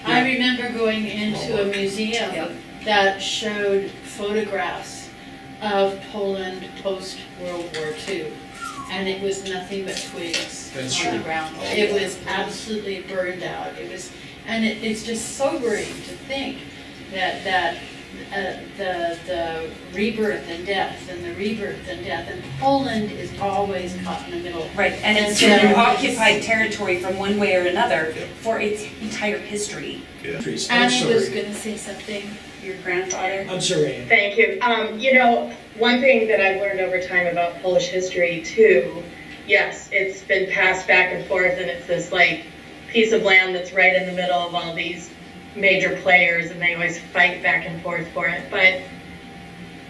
I remember going into a museum Yep. that showed photographs of Poland post-World War II. And it was nothing but twigs That's on the true. ground. Oh, It yeah. was absolutely burned out. It was, and it's just sobering to think that the rebirth and death and the rebirth and death, and Poland is always caught in the middle. Right, and it's And been so- occupied territory from one way or another Yep. for its entire history. Yeah. I'm Annie was sorry. gonna say something. Your grandfather? I'm sorry, Ann. Thank you. You know, one thing that I've learned over time about Polish history too, yes, it's been passed back and forth and it's this like piece of land that's right in the middle of all these major players and they always fight back and forth for it. But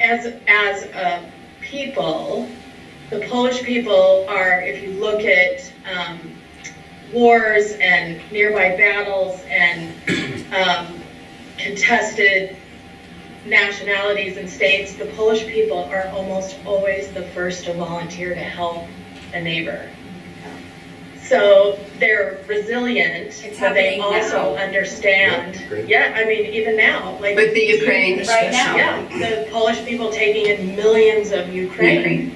as a people, the Polish people are, if you look at wars and nearby battles and contested nationalities and states, the Polish people are almost always the first to volunteer to help a neighbor. So they're resilient, It's but they happening also now. understand. Yeah, great. Yeah, I mean, even now, like. With the Ukraine. Right now. Yeah, the Polish people taking in millions of Ukraine.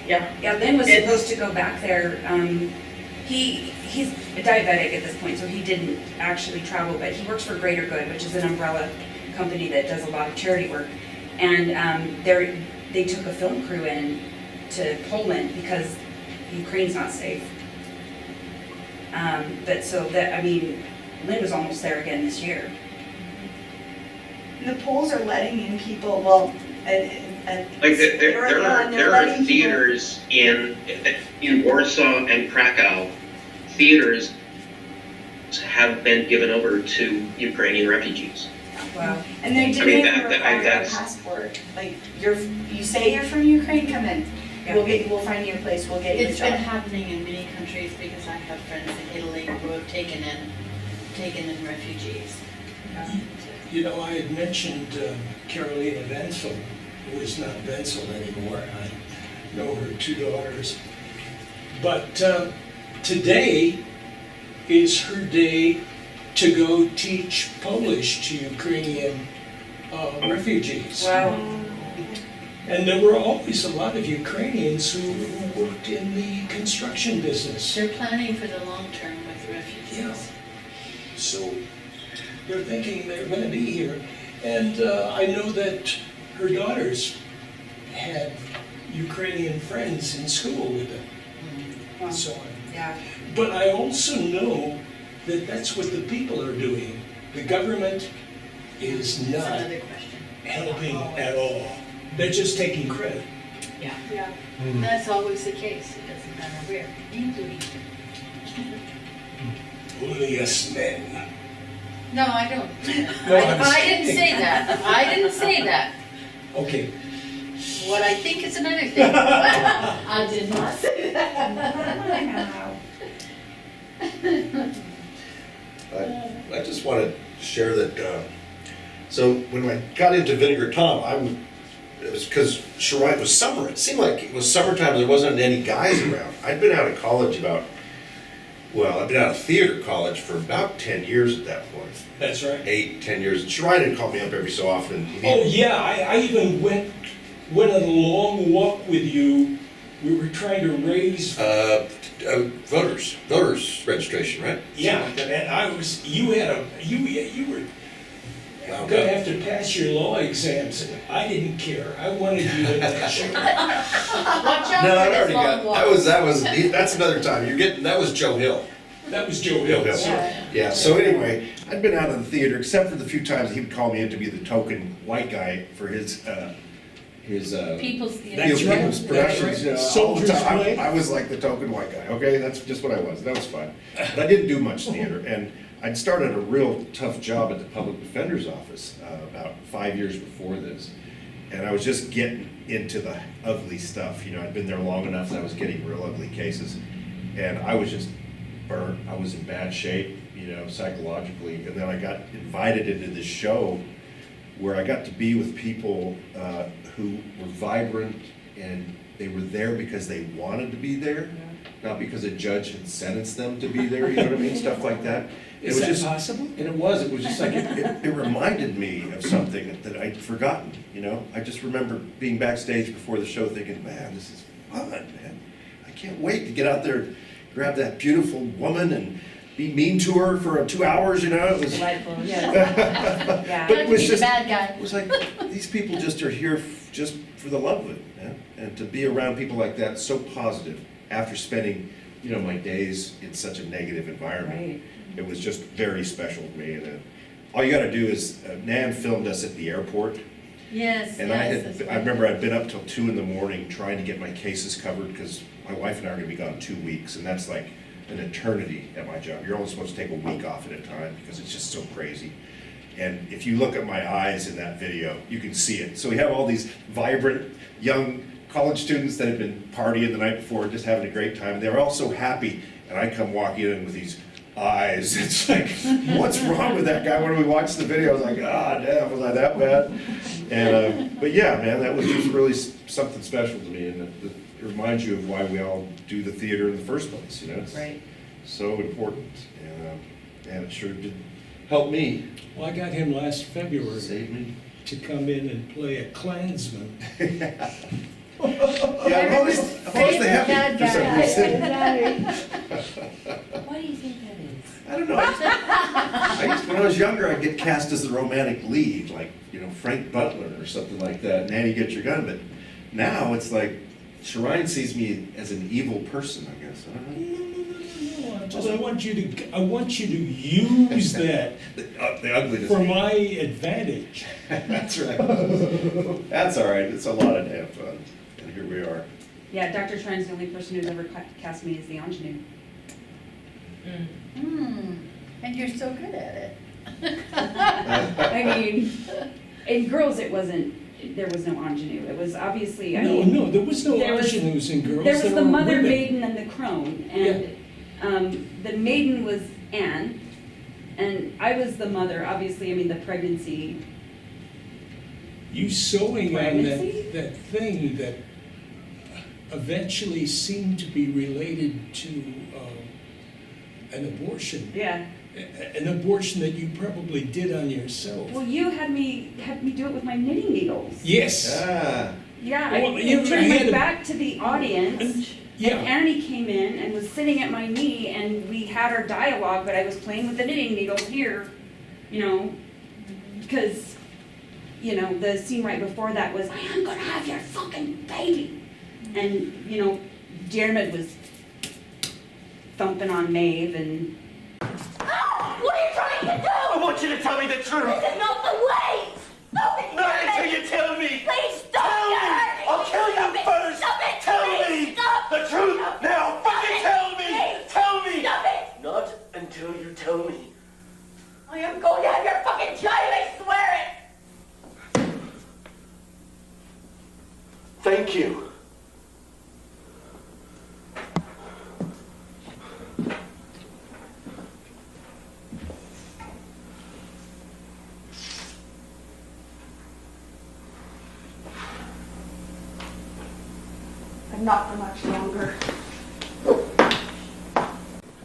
Yeah. Yeah, Lynn was It's- supposed to go back there. He's diabetic at this point, so he didn't actually travel, but he works for Greater Good, which is an umbrella company that does a lot of charity work. And they took a film crew in to Poland because Ukraine's not safe. But so that, I mean, Lynn was almost there again this year. The Poles are letting in people, well, and Like there early on, they're are letting people- theaters in Warsaw and Krakow. Theaters have been given over to Ukrainian refugees. Wow. And they I didn't mean, even that- require a that's- passport. Like, you say you're from Ukraine, come in. Yeah. We'll find you a place, we'll get you a It's been job. happening in many countries because I have friends in Italy who have taken in refugees. You know, I had mentioned Carolina Wenzel, who is not Wenzel anymore. I know her two daughters. But today is her day to go teach Polish to Ukrainian refugees. Wow. And there were always a lot of Ukrainians who worked in the construction business. They're planning for the long term with refugees. So they're thinking they're going to be here. And I know that her daughters had Ukrainian friends in school with them Wow. and so on. Yeah. But I also know that that's what the people are doing. The government is That's not another question. helping at all. They're just taking credit. Yeah. Yeah. That's always the case. It doesn't matter where, including. Only us men. No, I don't. No, I'm I didn't say that. I didn't say that. Okay. What I think is another thing. I did not say I just want to share that, so when I got into Vinegar Tom, it was because it was summer. It seemed like it was summertime, there wasn't any guys around. I'd been out of college I'd been out of theater college for about 10 years at that point. That's right. 8, 10 years. And Shariah would call me up every so often. Oh, yeah, I even went on a long walk with you. We were trying to raise, Voters registration, right? yeah, and I was, you were Wow. gonna have to pass your law exams, and I didn't care. I wanted you in that show. Watch out No, for I this already long got, walk. that's another time. That was Joe Hill. That was Joe Hill. Yeah. Sorry. Yeah, so anyway, I'd been out of the theater, except for the few times he would call me in to be the token white guy for his People's That's right. people's productions. That's right. All the Soldier's time. Play. I was like the token white guy, okay? That's just what I was. That was fun. But I didn't do much theater, and I'd started a real tough job at the public defender's office about 5 years before this. And I was just getting into the ugly stuff. You know, I'd been there long enough that I was getting real ugly cases. And I was just burnt. I was in bad shape, you know, psychologically. And then I got invited into this show where I got to be with people who were vibrant and they were there because they wanted to be there, not because a judge had sentenced them to be there, you know what I mean, stuff like that. It Is was that just, possible? and it was just like, it reminded me of something that I'd forgotten, you know? I just remember being backstage before the show thinking, man, this is fun, man. I can't wait to get out there, grab that beautiful woman and be mean to her for 2 hours, you know? It was, Delightful, yeah. Yeah. but it was Be the just, bad guy. it was like, these people just are here just for the love of it, man. And to be around people like that, so positive, after spending, you know, my days in such a negative environment. Right. It was just very special to me. And all you gotta do is, Nan filmed us at the airport. Yes, And yes. I remember I'd been up till 2 in the morning trying to get my cases covered, because my wife and I are gonna be gone 2 weeks, and that's like an eternity at my job. You're only supposed to take a week off at a time, because it's just so crazy. And if you look at my eyes in that video, you can see it. So we have all these vibrant, young college students that have been partying the night before, just having a great time. They're all so happy, and I come walking in with these eyes. It's like, what's wrong with that guy? When we watched the video, I was like, ah, damn, was I that bad? And, but yeah, man, that was just really something special to me, and it reminds you of why we all do the theater in the first place, you know? It's Right. so important, and it sure did help me, Well, I got him last February save me. to come in and play a Klansman. Yeah, I've always the happy for some reason. Why do you think that is? I don't know. When I was younger, I'd get cast as the romantic lead, like, you know, Frank Butler or something like that, Nanny Get Your Gun. But now it's like, Shireen sees me as an evil person, I guess. I don't know. I want you to use that The ugliness. for my advantage. That's right. That's all right. It's a lot of damn fun. And here we are. Yeah, Dr. Schreiner's the only person who's ever cast me as the ingenue. And you're so good at it. I mean, in Girls, it wasn't, there was no ingenue. It was obviously, I No, mean, no, there was no there was- ingenues in Girls. there was the were mother, women. maiden, and the crone. And the maiden was Anne, and I was the mother, obviously, I mean, the pregnancy. You sewing on Pregnancy? that thing that eventually seemed to be related to an abortion. Yeah. An abortion that you probably did on yourself. Well, you had me do it with my knitting needles. Yes. Ah. Yeah, Well, I you turned had my a- back to the audience. Yeah. And Annie came in and was sitting at my knee, and we had our dialogue, but I was playing with the knitting needles here, you know, because, you know, the scene right before that was, I am gonna have your fucking baby. And, you know, Dermot was thumping on Maeve, and What are you trying to do? I want you to tell me the truth. This is not the way! Stop it! Not Stop until it! you tell me. Please stop! Tell You're me. hurting I'll me. kill Stop you it. first. Stop it! Tell Please me stop. the truth Stop. now. Stop Fucking it. tell me. Please. Tell me. Stop it! Not until you tell me. I am going to have your fucking child, I swear it! Thank you. But not for much longer.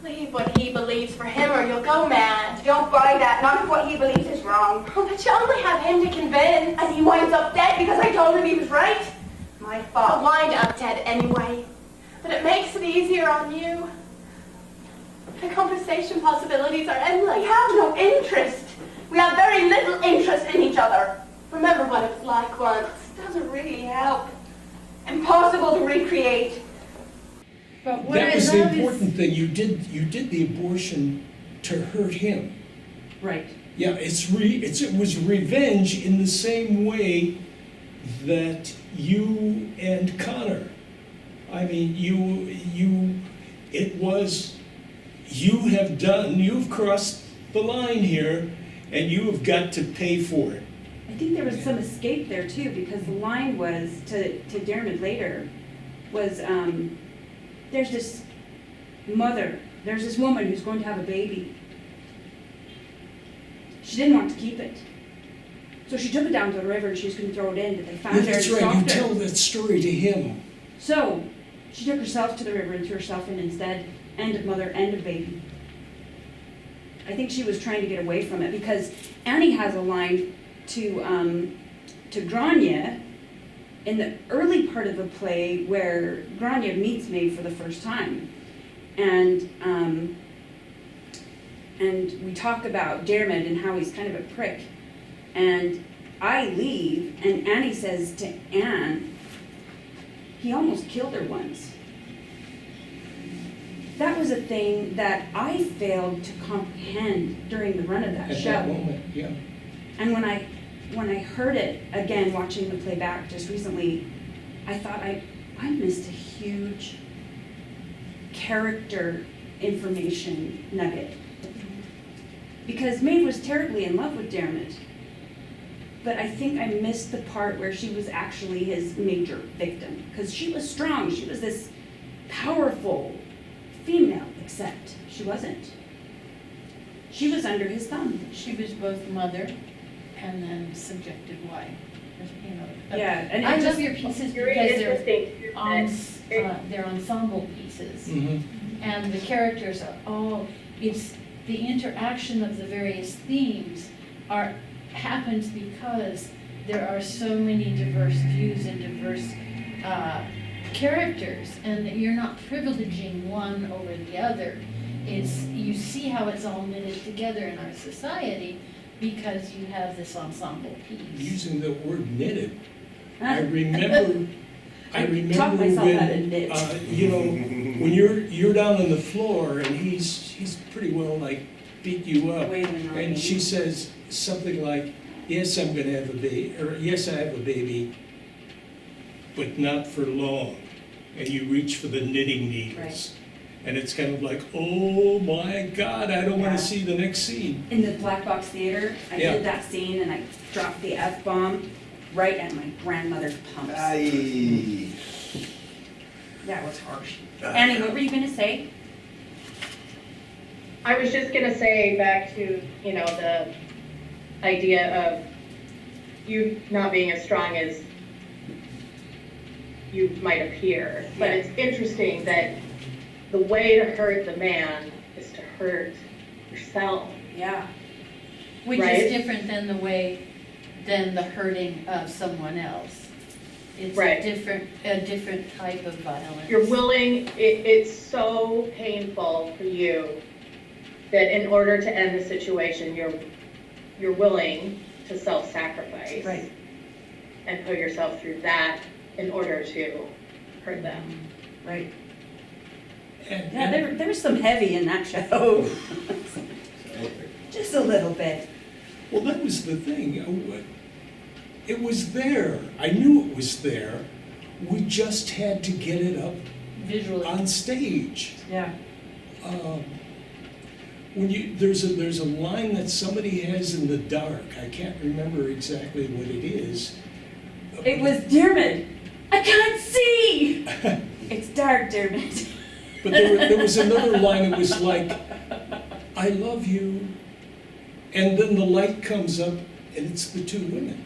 Leave what he believes for him or you'll go mad. Don't buy that. None of what he believes is wrong. Oh, but you only have him to convince. And he winds up dead because I told him he was right. My fault. He'll wind up dead anyway. But it makes it easier on you. The conversation possibilities are endless. We have no interest. We have very little interest in each other. Remember what it was like once. It doesn't really help. Impossible to recreate. But what That I was the love is, important thing. You did the abortion to hurt him. right. Yeah, it was revenge in the same way that you and Connor. I mean, you've crossed the line here, and you have got to pay for it. I think there was some escape there too, because the line was to Dermot later was, there's this woman who's going to have a baby. She didn't want to keep it. So she took it down to the river and she was going to throw it in, but they found her and That's right, you stopped her. tell that story to him. So she took herself to the river and threw herself in instead, and a mother and a baby. I think she was trying to get away from it because Annie has a line to Grania in the early part of the play where Grania meets Maeve for the first time. And we talk about Dermot and how he's kind of a prick. And I leave, and Annie says to Anne, he almost killed her once. That was a thing that I failed to comprehend during the run of that At show. that moment, yeah. And when I heard it again, watching the playback just recently, I thought I missed a huge character information nugget. Because Maeve was terribly in love with Dermot. But I think I missed the part where she was actually his major victim. Because she was strong. She was this powerful female, except she wasn't. She was under his thumb. She was both mother and then subjected wife, you know. Yeah, and it I just- love your pieces Very because they're interesting too, they're ensemble pieces. Mm-hmm. And the characters are all, it's the interaction of the various themes happens because there are so many diverse views and diverse characters, and that you're not privileging one over the other. It's, you see how it's all knitted together in our society because you have this ensemble piece. Using the word knitted, I remember taught myself how to when, knit. you know, when you're down on the floor and he's pretty well like beat you up. Wailing on And me. she says something like, yes, I'm gonna have a baby, or yes, I have a baby, but not for long. And you reach for the knitting needles. Right. And it's kind of like, oh my God, I don't Yeah. wanna see the next scene. In the Black Box Theater, I Yeah. did that scene and I dropped the F-bomb right at my grandmother's pumps. Aye. That was harsh. Annie, what were you gonna say? I was just gonna say back to, you know, the idea of you not being as strong as you might appear. But Yeah. it's interesting that the way to hurt the man is to hurt yourself. Yeah. Which Right. is different than than the hurting of someone else. It's Right. a different type of violence. You're willing, it's so painful for you that in order to end the situation, you're willing to self-sacrifice. Right. And put yourself through that in order to hurt them. Right. And- Yeah, there was some heavy in that show. Just a little bit. Well, that was the thing. It was there. I knew it was there. We just had to get it up Visually. on stage. Yeah. When there's a line that somebody has in the dark. I can't remember exactly what it is. It was Dermot. I can't see. It's dark, Dermot. But there was another line that was like, I love you. And then the light comes up and it's the two women.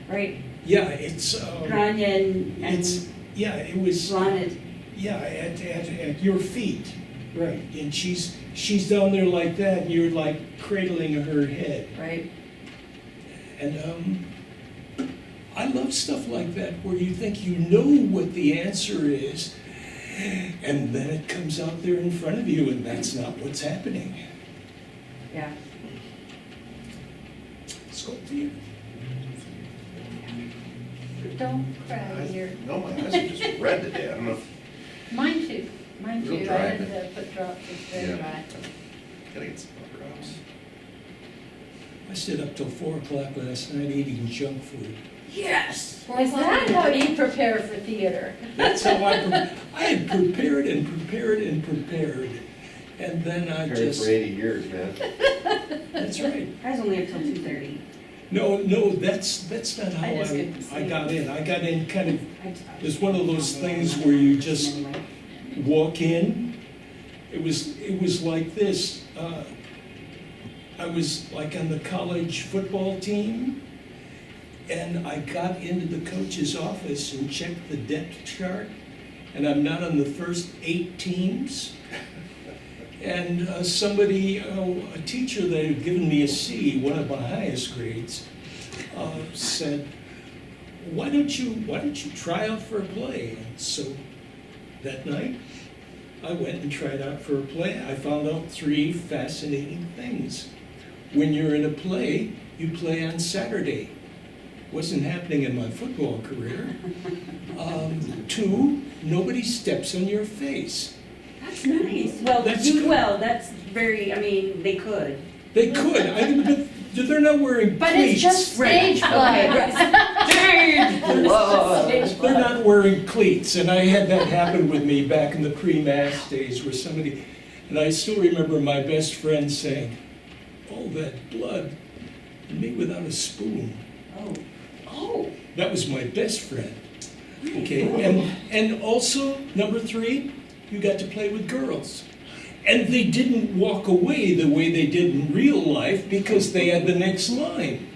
Right. Yeah, it's, Grania it's, and yeah, it was, Ronald. yeah, at your feet. Right. And she's down there like that and you're like cradling her head. Right. And I love stuff like that where you think you know what the answer is, and then it comes out there in front of you, and that's not what's happening. Yeah. Sculpt theater. Don't cry here. No, my eyes are just red today. I don't know if, Mine too. Mine Real too. dry, I had but- to put drops. It's very Yeah. dry. gotta get some drops. I stayed up till 4 o'clock last night eating junk food. Yes. Is that how you prepare for theater? That's how I had prepared and prepared and prepared, and then I Prepared just, for 80 years, man. that's right. I was only up till 2:30. No, that's not how I just couldn't I sleep. got in. I got in kind of, it's one of those things where you just walk in. It was like this. I was like on the college football team, And I got into the coach's office and checked the depth chart, and I'm not on the first 8 teams. And somebody, a teacher that had given me a C, one of my highest grades, said, why don't you try out for a play? And so that night, I went and tried out for a play. I found out 3 fascinating things. When you're in a play, you play on Saturday. Wasn't happening in my football career. 2, nobody steps on your face. That's nice. Well, That's do good. well, that's very, I mean, they could. They could, but they're not wearing But cleats. it's just stage blood. They're not wearing cleats, and I had that happen with me back in the pre-mass days where somebody, and I still remember my best friend saying, all that blood, and me without a spoon. Oh. That was my best friend. Okay, and also, number 3, you got to play with girls. And they didn't walk away the way they did in real life because they had the next line.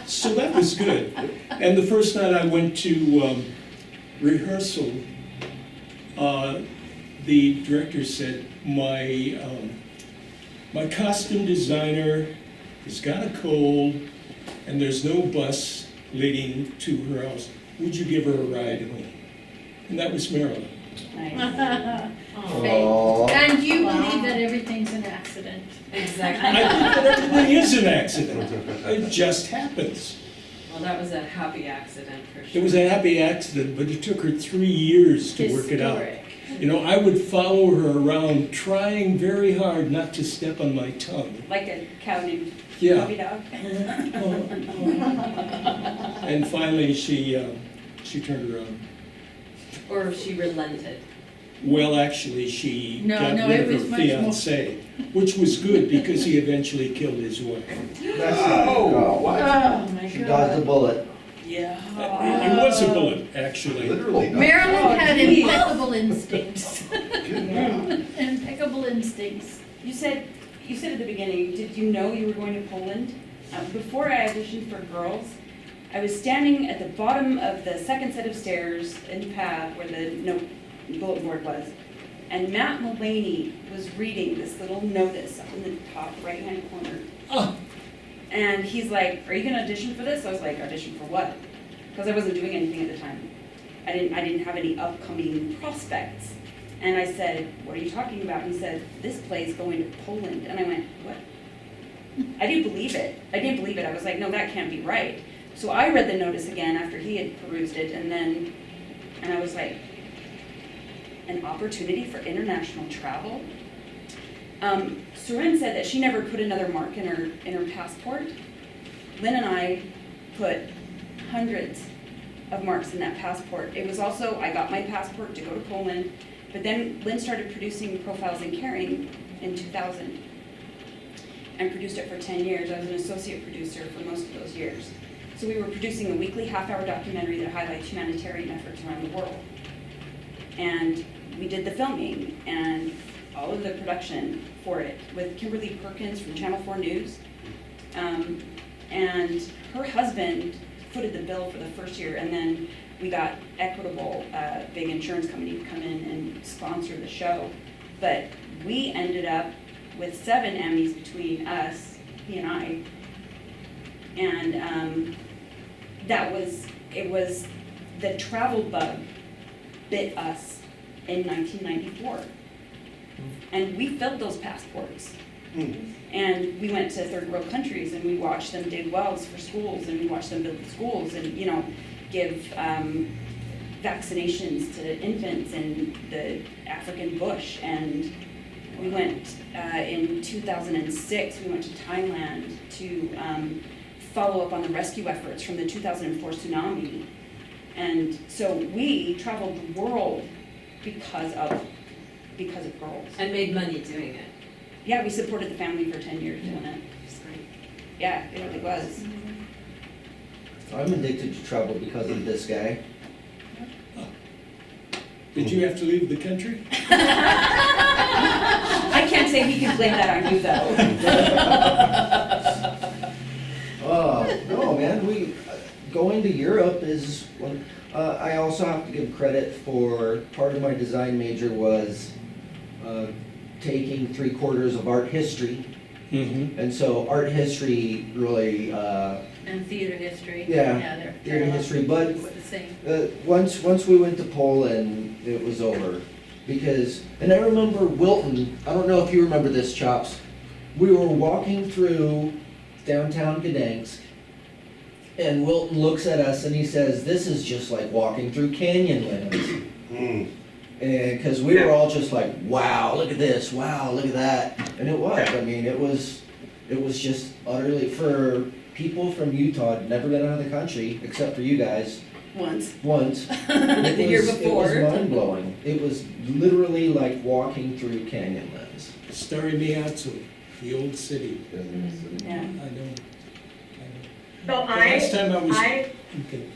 So that was good. And the first night I went to rehearsal, the director said, my costume designer has got a cold and there's no bus leading to her house. Would you give her a ride home? And that was Marilyn. Nice. Fate. And you believe that everything's an accident. Exactly. I think that everything is an accident. It just happens. Well, that was a happy accident for sure. It was a happy accident, but it took her 3 years to work it out. Historic. You know, I would follow her around trying very hard not to step on my tongue. Like a cow named Yeah. Puppy Dog. And finally, she turned around. Or she relented. Well, actually, she No, got no, rid it of was her much more- fiancé, which was good because he eventually killed his wife. Oh, what? Oh, my She dodged the God. bullet. Yeah. It was a bullet, actually. Literally. Marilyn had geez. impeccable instincts. Impeccable instincts. You said at the beginning, did you know you were going to Poland? Before I auditioned for Girls, I was standing at the bottom of the second set of stairs in the path where the bulletin board was, and Matt Mullaney was reading this little notice up in the top right-hand corner. Oh, And he's like, "Are you gonna audition for this?" I was like, "Audition for what?" Because I wasn't doing anything at the time. I didn't have any upcoming prospects. And I said, "What are you talking about?" He said, "This play's going to Poland." And I went, "What?" I didn't believe it. I was like, "No, that can't be right." So I read the notice again after he had perused it, and I was like, an opportunity for international travel? Surin said that she never put another mark in her passport. Lynn and I put hundreds of marks in that passport. It was also, I got my passport to go to Poland, but then Lynn started producing Profiles in Caring in 2000 and produced it for 10 years. I was an associate producer for most of those years. So we were producing a weekly half-hour documentary that highlights humanitarian efforts around the world. And we did the filming and all of the production for it with Kimberly Perkins from Channel 4 News. And her husband footed the bill for the first year, and then we got Equitable, big insurance company, to come in and sponsor the show. But we ended up with 7 Emmys between us, he and I. And it was the travel bug bit us in 1994. And we filled those passports. And we went to third world countries and we watched them dig wells for schools, and we watched them build schools and, give vaccinations to infants in the African bush. And we went, in 2006, we went to Thailand to follow up on the rescue efforts from the 2004 tsunami. And so we traveled the world because of Girls. And made money doing it. Yeah, we supported the family for 10 years doing it. It's great. Yeah, it really was. I'm addicted to trouble because of this guy. did you have to leave the country? I can't say he can blame that on you though. Oh, no, man, going to Europe is one, I also have to give credit for, part of my design major was, taking 3/4 of art history. Mm-hmm. And so art history really, And theater history. Yeah, They're theater a lot history, but the same. once we went to Poland, it was over. Because, and I remember Wilton, I don't know if you remember this, Chops. We were walking through downtown Gdansk, and Wilton looks at us and he says, "This is just like walking through Canyonlands." Mm. And, cause we were all just like, wow, look at this, wow, look at that. And it was, I mean, it was just utterly, for people from Utah, had never been out of the country, except for you guys, Once. once. The year before. It was mind-blowing. It was literally like walking through Canyonlands. Stary Miatsu, the old city. Yeah. I don't. So The last time I was. I, Okay,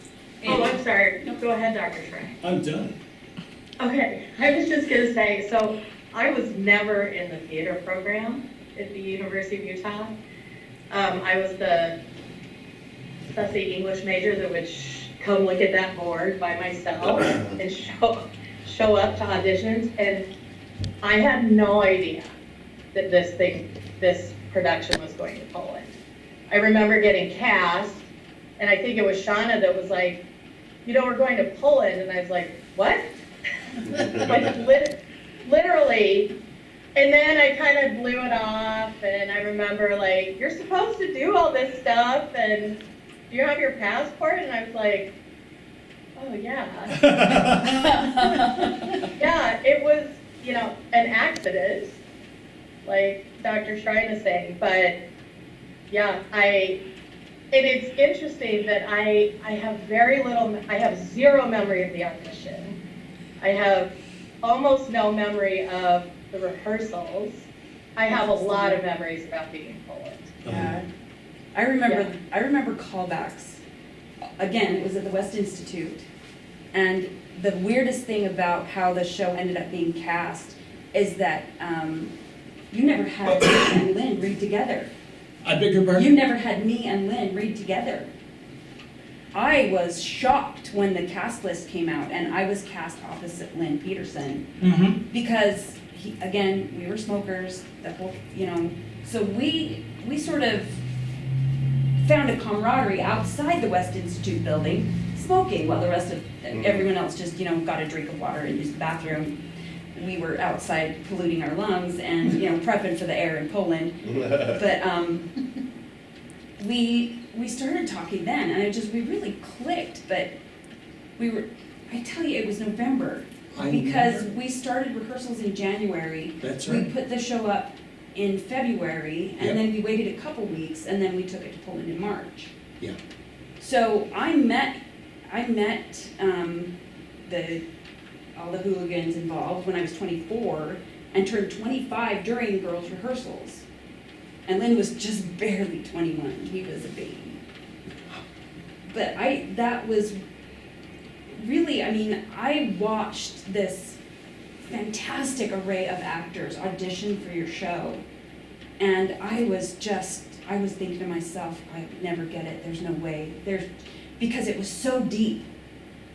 oh, I'm sorry. Go ahead, Dr. Schrey. I'm done. Okay, I was just gonna say, so I was never in the theater program at the University of Utah. I was the fussy English major that would come look at that board by myself and show up to auditions, and I had no idea that this production was going to Poland. I remember getting cast, and I think it was Shauna that was like, we're going to Poland, and I was like, what? Like literally, and then I kind of blew it off, and I remember like, you're supposed to do all this stuff, and do you have your passport? And I was like, oh yeah. Yeah, it was, an accident, like Dr. Schrein is saying, but yeah, and it's interesting that I have zero memory of the audition. I have almost no memory of the rehearsals. I have a lot of memories about being in Poland. Yeah. I remember callbacks. Again, it was at the West Institute. And the weirdest thing about how the show ended up being cast is that you never had me and Lynn read together. I beg your pardon? You never had me and Lynn read together. I was shocked when the cast list came out and I was cast opposite Lynn Peterson. Mm-hmm. Because, we were smokers, the whole, so we sort of found a camaraderie outside the West Institute building, smoking, while the rest of everyone else just, got a drink of water and used the bathroom. We were outside polluting our lungs and, prepping for the air in Poland. But we started talking then, and we really clicked, but I tell you, it was November. Because we started rehearsals in January. That's We right. put the show up in February, and Yep. then we waited a couple weeks, and then we took it to Poland in March. Yeah. So I met all the hooligans involved when I was 24, and turned 25 during girls' rehearsals. And Lynn was just barely 21, he was a baby. But that was really, I watched this fantastic array of actors audition for your show, and I was thinking to myself, I would never get it, there's no way, because it was so deep.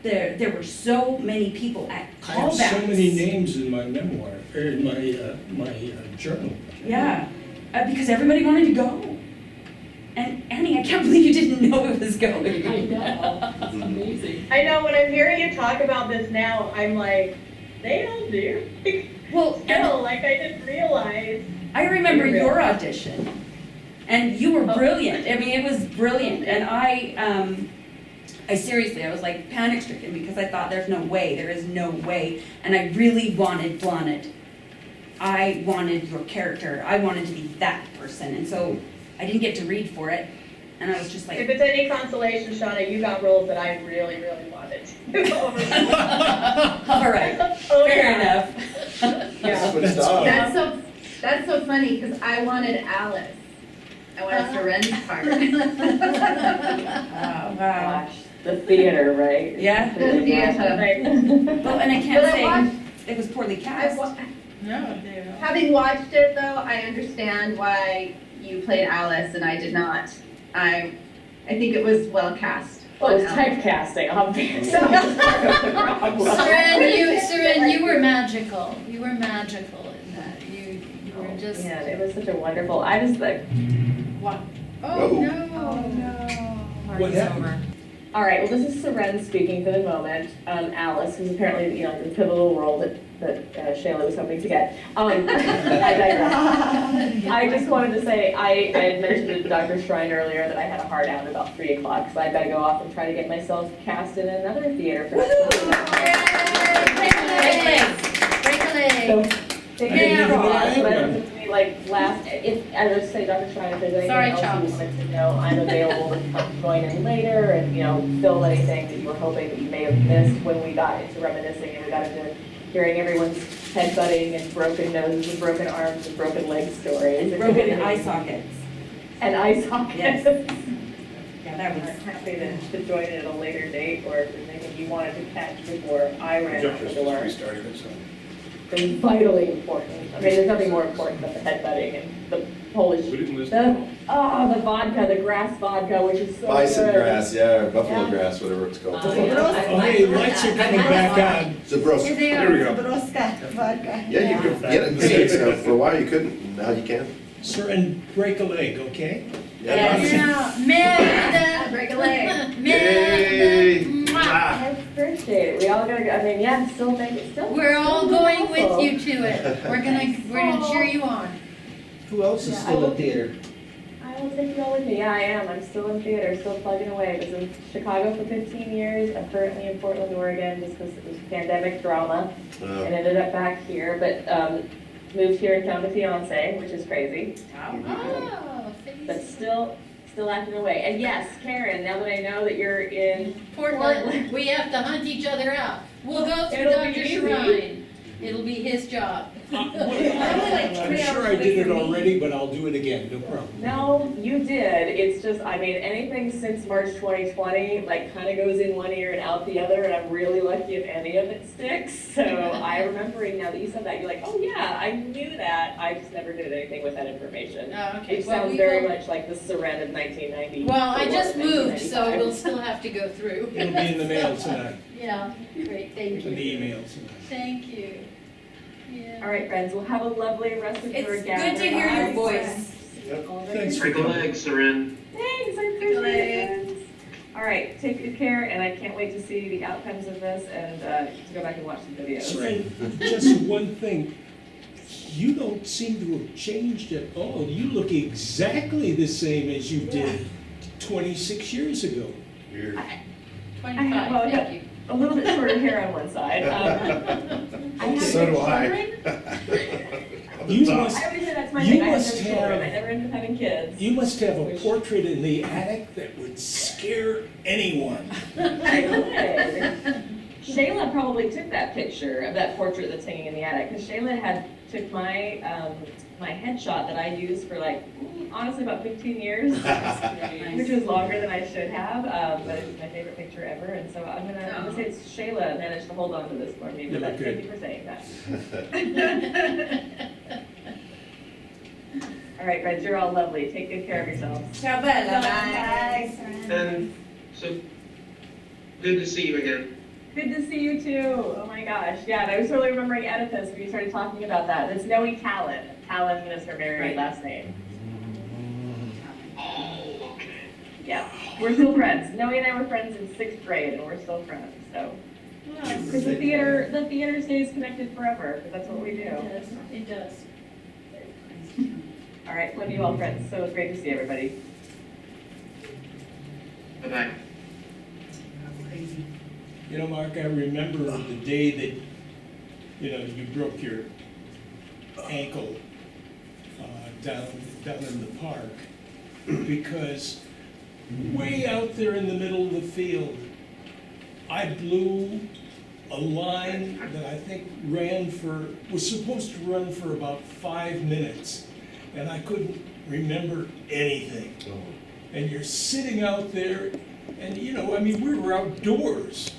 There were so many people at I have callbacks. so many names in my memoir, or in my journal. Yeah, because everybody wanted to go. And Annie, I can't believe you didn't know it was going. I know, it's amazing. I know, when I'm hearing you talk about this now, I'm like, they all do. Well, Still, like, I didn't realize. I remember your audition, and you were brilliant. It was brilliant, and I seriously, I was like panic stricken because I thought there is no way, and I really wanted Blonde. I wanted your character. I wanted to be that person, and so I didn't get to read for it, and I was just If like, it's any consolation, Shauna, you got roles that I really, really wanted. all right, Oh, fair yeah. enough. Yeah. Switched off. That's so funny, because I wanted Alice. I wanted Seren's part. Oh, wow. The theater, right? Yeah. The theater. Right. Well, and I can't But I say watched- it was poorly cast. No, Having watched it though, I understand why you played Alice and I did not. I I think it was well cast. Well, it's typecasting, obviously. Seren, you were magical. You were magical in that. You were just. Yeah, it was such a wonderful, I just like, What? Oh, Whoa. no. What happened? all right, well, this is Seren speaking for the moment. Alice, who's apparently, you know, the pivotal role that Shayla was hoping to get. I digress. I just wanted to say, I had mentioned to Dr. Shrine earlier that I had a hard out about 3 o'clock, so I've got to go off and try to get myself cast in another theater production. Break a leg. Break a leg. So, take I didn't it even know I across, had but one. it's me, like, last, if, as I say, Dr. Shrine, if there's anything Sorry, else Chops. you wanted to know, I'm available to come join in later and, you know, fill anything that you were hoping that you may have missed when we got into reminiscing and we got into hearing everyone's headbutting and broken noses and broken arms and broken leg stories. And broken eye sockets. And eye sockets. Yes. Yeah, that I'm was. happy to join in at a later date, or if there's anything you wanted to catch before I ran out the door. Restarted it, so. It was vitally important. I mean, there's nothing more important than the headbutting and the Polish, We didn't listen. the vodka, the grass vodka, which is so Bison good. grass, yeah, or buffalo Yeah. grass, whatever it's called. Okay, lights are coming back on. Zabroski. There we go. Zabroska vodka. Yeah, you could get it in the States now. For a while you couldn't, now you can. Sir, and break a leg, okay? Yeah, Merda. Break a leg. Yay! Mwah. I appreciate it. We all gotta go, I mean, yeah, still make it, still. We're all going with awful. you to it. We're gonna cheer you on. Who else is still in theater? I will take you all with me. Yeah, I am. I'm still in theater, still plugging away. I was in Chicago for 15 years. I'm currently in Portland, Oregon, just because it was pandemic drama, and ended up back here. But moved here and found a fiance, which is crazy. Oh, But still acting away. And yes, Karen, now that I know that you're in Portland, we have to hunt each other out. We'll go through It'll be Dr. easy. Shrine. It'll be his job. I'm sure I did it already, but I'll do it again, no problem. No, you did. It's just, I mean, anything since March 2020, like, kind of goes in one ear and out the other, and I'm really lucky if any of it sticks. So I remembering now that you said that, you're like, oh yeah, I knew that. I just never did anything with that information. Oh, okay. It Well, sounds we very will- much like the Seren of 1990. Well, I just moved, so 1995. we'll still have to go through. It'll be in the mail tonight, Yeah, great, thank in the you. email tonight. Thank you. Yeah. All right, friends, we'll have a lovely rest of your It's gathering. good to hear your Bye. voice. Thanks for Break a coming. leg, Seren. Thanks, I appreciate it. All right, take good care, and I can't wait to see the outcomes of this and to go back and watch the videos. Seren, just one thing. You don't seem to have changed at all. You look exactly the same as you did 26 years ago. Weird. 25, well, thank you. A little bit shorter hair on one side. I have So do children. I. You must, I always say that's my you thing. I have must no children. have- I never ended up having kids. you must have a portrait in the attic that would scare anyone. I did. Shayla probably took that picture of that portrait that's hanging in the attic, because Shayla took my my headshot that I used for like, honestly, about 15 years, which was longer than I should have, but it's my favorite picture ever, and so I'm gonna say it's Shayla managed to hold on to this for me, You but look thank good. you for saying that. All right, friends, you're all lovely. Take good care of yourselves. Ciao, Bella. Bye. And so, good to see you again. Good to see you too. Oh my gosh. Yeah, and I was totally remembering Oedipus when you started talking about that. It's Noe Talon. Talon is her married last name. Oh, okay. Yeah, we're still friends. Noe and I were friends in 6th grade, and we're still friends. So, because the theater stays connected forever, because that's what we do. It does. All right, love you all, friends. So it's great to see everybody. Bye-bye. You know, Mark, I remember the day that, you broke your ankle down in the park, because way out there in the middle of the field, I blew a line that I think was supposed to run for about 5 minutes, and I couldn't remember anything. And you're sitting out there, and we were outdoors.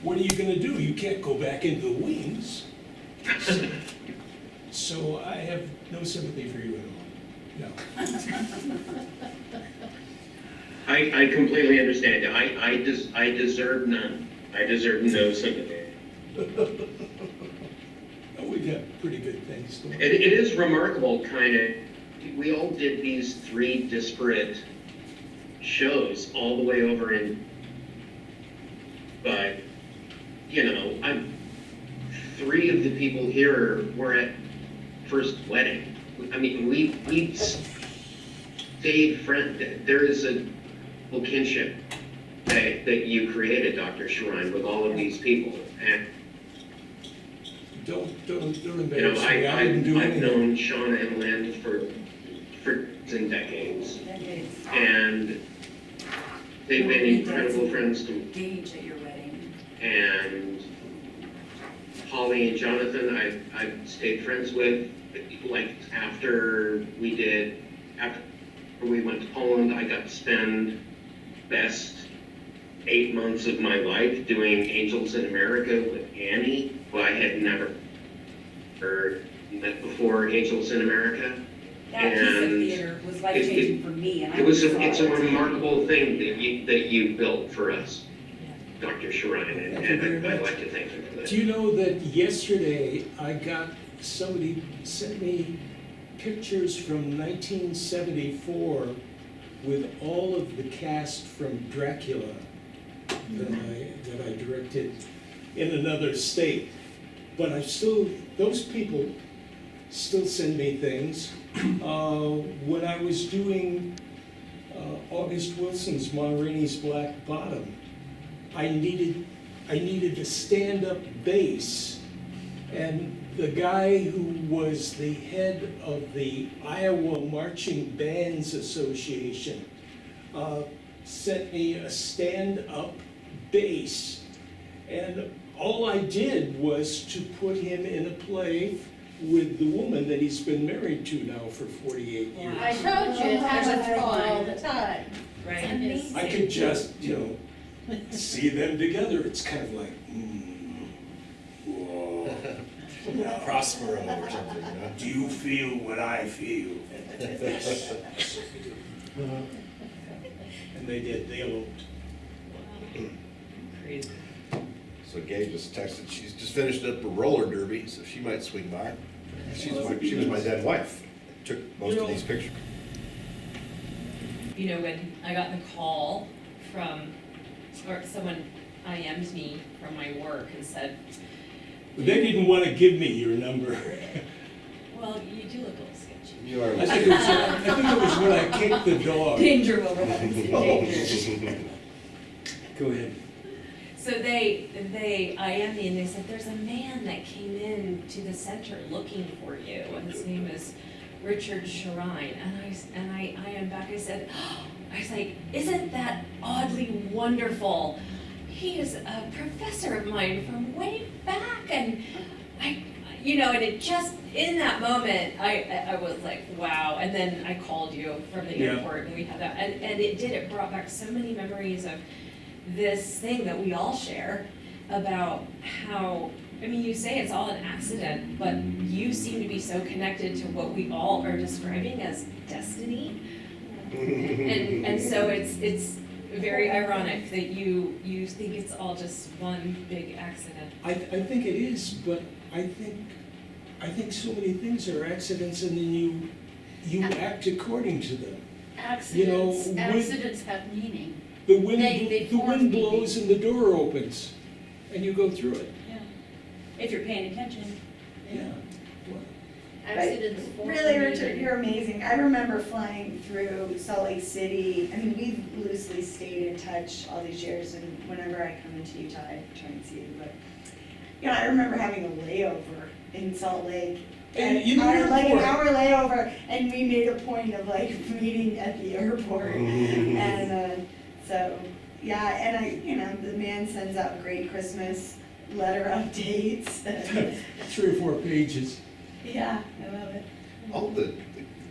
What are you gonna do? You can't go back into the wings. So I have no sympathy for you at all. No. I completely understand. I deserve none. I deserve no sympathy. We've got pretty good things going. It is remarkable, kind of, we all did these 3 disparate shows all the way over in, but, you know, 3 of the people here were at first wedding. I mean, we stayed friends. There is a kinship that you created, Dr. Shrine, with all of these people. And Don't you know, embarrass me, I didn't do I've anything. known Shauna and Lynn for decades, and they've been incredible friends to me. Gage at your wedding. And Holly and Jonathan, I've stayed friends with. Like after we went to Poland, I got to spend best 8 months of my life doing Angels in America with Annie, who I had never met before Angels in America. That piece of theater was life-changing for me, and I It's saw a remarkable thing that you built for us, Dr. Shrine, and I'd like to thank you for that. Do you know that yesterday I got, somebody sent me pictures from 1974 with all of the cast from Dracula that I directed in another state. But those people still send me things. When I was doing August Wilson's Ma Rainey's Black Bottom, I needed a stand-up bass, and the guy who was the head of the Iowa Marching Bands Association sent me a stand-up bass, and all I did was to put him in a play with the woman that he's been married to now for 48 years. I told you, it happens all the time. Right. I could just, see them together. It's kind of like, whoa. Prospero or something, you know? Do you feel what I feel? And they did, they eloped. Crazy. So Gabe just texted, she's just finished up a roller derby, so she might swing by. She was my dead wife, took most of these pictures. You know, when I got the call or someone IM'd me from my work and said, They didn't want to give me your number. well, you do look a little sketchy. You are. I think it was when I kicked the dog. Danger will danger. Go ahead. So they IM'd me and they said, there's a man that came in to the center looking for you, and his name is Richard Shrine. And I IM'd back, I said, I was like, isn't that oddly wonderful? He is a professor of mine from way back, and and it just, in that moment, I was like, wow. And then I called you from the airport, and we had that, and it brought back so many memories of this thing that we all share about how, you say it's all an accident, but you seem to be so connected to what we all are describing as destiny. And so it's very ironic that you think it's all just one big accident. I think it is, but I think so many things are accidents, and then you act according to them. Accidents have meaning. The wind, They the form wind meaning. blows and the door opens, and you go through it. If you're paying attention. Yeah. Accidents form Really, meaning. Richard, you're amazing. I remember flying through Salt Lake City. We've loosely stayed in touch all these years, and whenever I come into Utah, I try and see you. But, I remember having a layover in Salt Lake. And And in the an airport. hour layover, and we made a point of meeting at the airport. And the man sends out great Christmas letter updates. 3 or 4 pages. Yeah, I love it. All at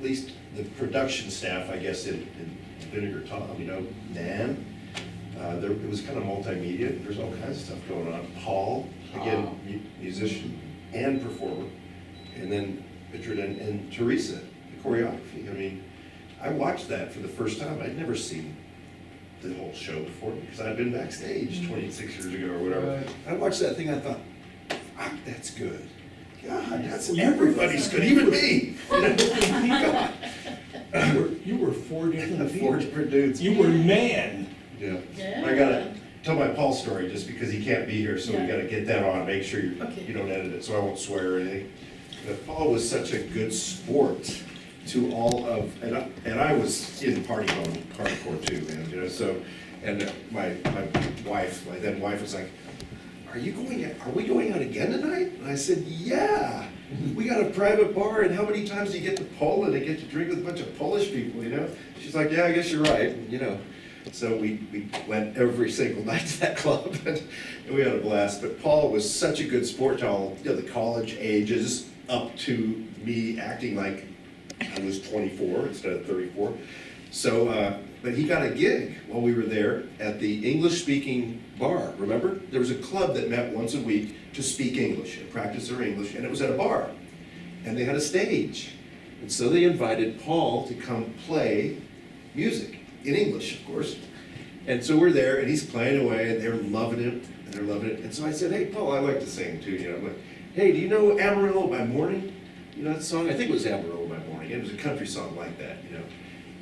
least the production staff, I guess, in Vinegar Tom, Nan, it was kind of multimedia, there's all kinds of stuff going on. Paul, again, musician and performer, and then Richard and Teresa, the choreography. I watched that for the first time. I'd never seen the whole show before because I'd been backstage 26 years ago or whatever. Right. I watched that thing, I thought, fuck, that's good. God, that's everybody's good, even me. God. You were four different people. Four different dudes. You were man. Yeah. Yeah. I gotta tell my Paul story just because he can't be here, so we Yeah. gotta get that on, make sure Okay. you don't edit it, so I won't swear or anything. But Paul was such a good sport to all of, and I was in party mode, hardcore too, man, you know, so, and my wife, my then wife was like, are we going out again tonight? And I said, yeah, we got a private bar, and how many times do you get to Poland and get to drink with a bunch of Polish people, you know? She's like, yeah, I guess you're right, you know. So we went every single night to that club, and we had a blast. But Paul was such a good sport to all, you know, the college ages up to me acting like I was 24 instead of 34. So, but he got a gig while we were there at the English-speaking bar, remember? There was a club that met once a week to speak English and practice their English, and it was at a bar. And they had a stage. And so they invited Paul to come play music, in English, of course. And so we're there, and he's playing away, and they're loving it, and they're loving it. And so I said, hey, Paul, I like to sing too, you know. I'm like, hey, do you know Amarillo by Morning? You know that song? I think it was Amarillo by Morning. It was a country song like that, you know.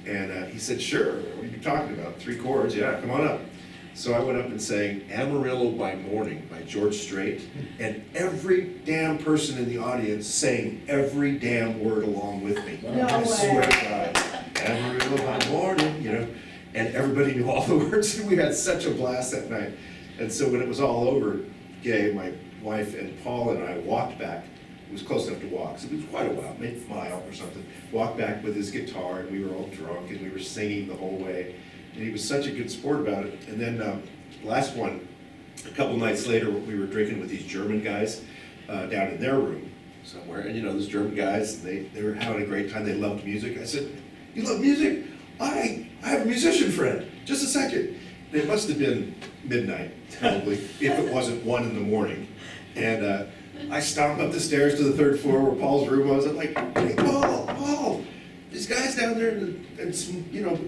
And he said, sure, what are you talking about? 3 chords, yeah, come on up. So I went up and sang Amarillo by Morning by George Strait, and every damn person in the audience sang every damn word along with me. No I swear way. to God. Amarillo by Morning, you know, and everybody knew all the words, and we had such a blast that night. And so when it was all over, Gay, my wife, and Paul and I walked back. It was close enough to walk, so it was quite a while, maybe a mile or something. Walked back with his guitar, and we were all drunk, and we were singing the whole way. And he was such a good sport about it. And then last one, a couple nights later, we were drinking with these German guys down in their room somewhere. And you know, those German guys, they were having a great time. They loved music. I said, you love music? I have a musician friend. Just a second. It must have been midnight, probably, if it wasn't 1 in the morning. And I stomped up the stairs to the 3rd floor where Paul's room was. I'm like, hey, Paul, these guys down there and some, you know,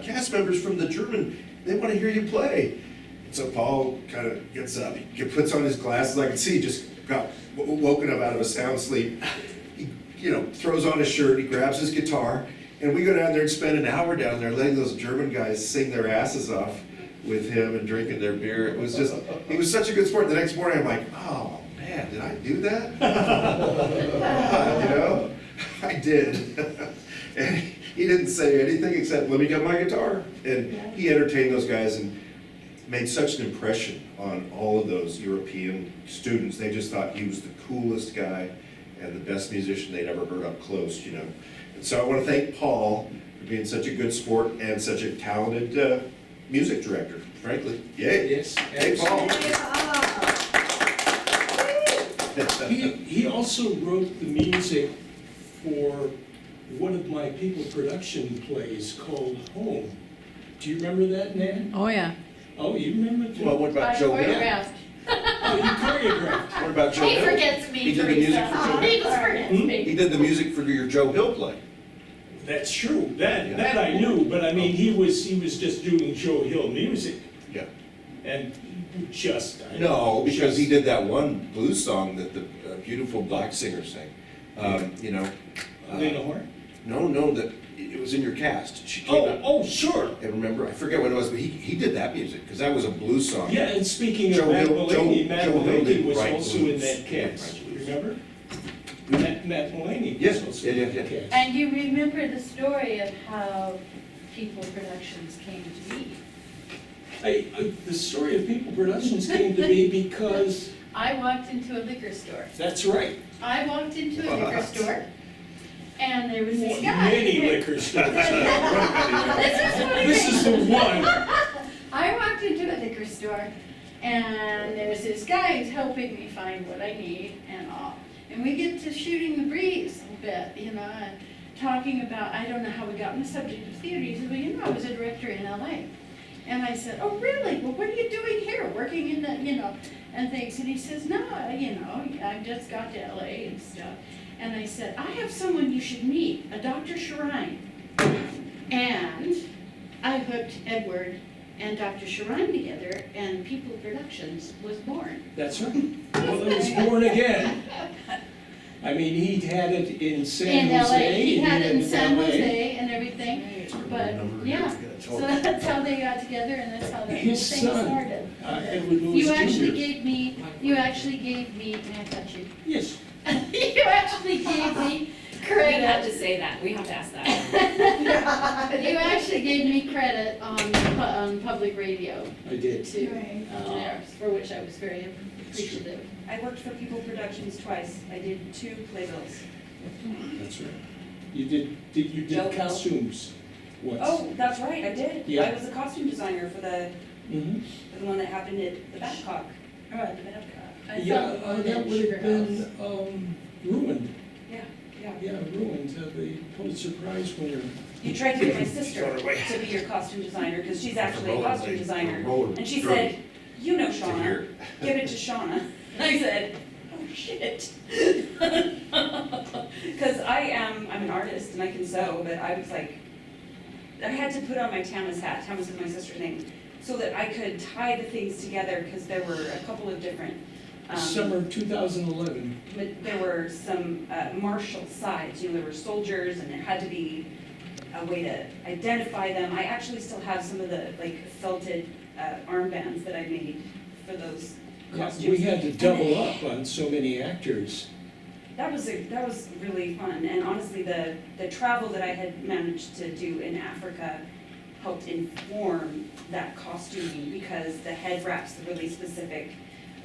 cast members from the German, they want to hear you play. And so Paul kind of gets up, he puts on his glasses. I can see he just got woken up out of a sound sleep. He, you know, throws on his shirt, he grabs his guitar, and we go down there and spend an hour down there letting those German guys sing their asses off with him and drinking their beer. It was just, he was such a good sport. The next morning I'm like, oh man, did I do that? You know, I did. And he didn't say anything except, let me get my guitar. And he entertained those guys and made such an impression on all of those European students. They just thought he was the coolest guy and the best musician they'd ever heard up close, you know. And so I want to thank Paul for being such a good sport and such a talented music director, frankly. Yay. Yes, Hey, Paul. He also wrote the music for one of my people production plays called Home. Do you remember that, Nan? Oh, yeah. Oh, you remember it too? Well, what about Joe Hill? Oh, you choreographed. What about Joe He Hill? forgets me, He did the music for Joe Teresa. He Hill. just forgets me. He did the music for your Joe Hill play. That's true. That I knew, but I mean, he was just doing Joe Hill music. Yeah. And just. No, because he did that one blues song that the beautiful black singer sang. You know. Lena Horne? No, that it was in your cast. She came out. Oh, sure. And remember, I forget what it was, but he did that music because that was a blues song. Yeah, and speaking of Joe Matt Hill- Mulaney, Matt Joe Hill Mulaney didn't was write also in blues. that He didn't cast, write blues. remember? Matt Mulaney was Yeah, also yeah, in yeah, that yeah. cast. And you remember the story of how People Productions came to be. The story of People Productions came to be because, I walked into a liquor store. that's right, I walked into a liquor store, and there was this guy. many liquor stores. This is This is the one. I walked into a liquor store, and there's this guy who's helping me find what I need and all. And we get to shooting the breeze a little bit, you know, and talking about, I don't know how we got on the subject of theater. He said, well, you know, I was a director in LA. And I said, oh, really? Well, what are you doing here, working in the, you know, and things? And he says, no, you know, I just got to LA and stuff. And I said, I have someone you should meet, a Dr. Shrine. And I hooked Edward and Dr. Sharon together, and People Productions was born. That's right. Well, it was born again. I mean, he had it in San In Jose. LA, he had it in and San LA. Jose and everything, but, yeah. So that's how they got together, and that's how that whole thing His son, started. Edward Louis You actually Jr. gave me, may I touch you? Yes. You actually gave me We credit. have to say that, we have to ask that. You actually gave me credit on public radio I did. too, Right. for which I was very appreciative. I worked for People Productions twice. I did 2 playbills. That's right. You did Joe Hill. costumes once. Oh, that's right, I did. Yeah. I was a costume designer for the Mhm. one that happened at the Babcock. Oh, the Babcock. I Yeah, thought that would Sugar have been House. ruined. Yeah. Yeah, ruined. The Pulitzer Prize winner. You tried to get my sister to be your costume designer, because she's actually a costume designer. And she said, you know Shauna, give it to Shauna. And I said, oh shit. Because I'm an artist and I can sew, but I was like, I had to put on my Tama's hat, Tama's is my sister's name, so that I could tie the things together, because there were a couple of different Summer 2011. but there were some martial sides, there were soldiers, and it had to be a way to identify them. I actually still have some of the felted armbands that I made for those Yeah, costumes. we had to double up on so many actors. That was really fun, and honestly, the travel that I had managed to do in Africa helped inform that costuming, because the head wrap's really specific.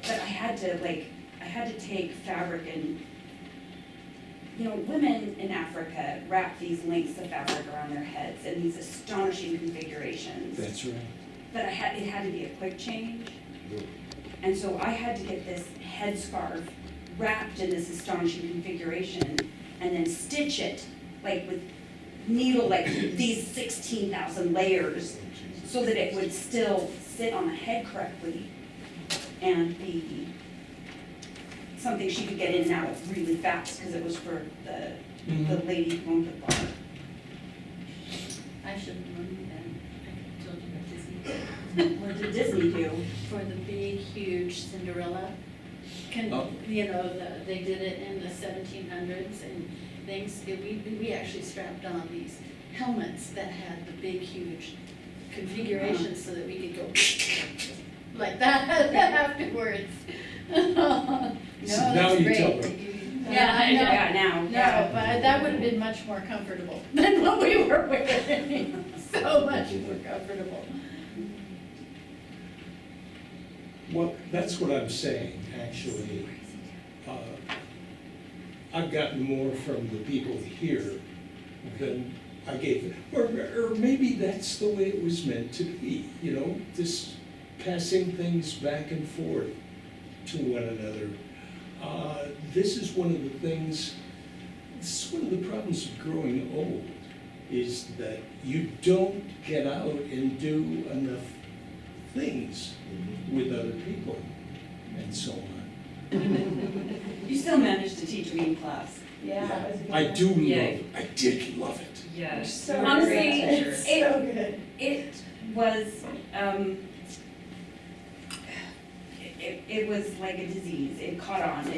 But I had to take fabric and, women in Africa wrap these lengths of fabric around their heads in these astonishing configurations. That's right. But it had to be a quick change. And so I had to get this headscarf wrapped in this astonishing configuration and then stitch it with needle, these 16,000 layers, so that it would still sit on the head correctly and be something she could get in and out of really fast, because it was for the lady who owned the bar. I should have known that. I told you what Disney did. What did Disney do? For the big, huge Cinderella. Oh. They did it in the 1700s and things. We actually strapped on these helmets that had the big, huge configurations so that we could go like that afterwards. No, Now that's you great. tell them. Yeah, I know. Yeah, now. No, but that would have been much more comfortable than what we were wearing. So much more comfortable. Well, that's what I'm saying, actually. I've gotten more from the people here than I gave, or maybe that's the way it was meant to be, this passing things back and forth to one another. This is one of the problems of growing old, is that you don't get out and do enough things with other people, and so on. You still managed to teach me in class. Yeah. it was good. I do love Yeah. it, I did love it. Yes. So Honestly, great. it's So good. It was, it was like a disease. It caught on.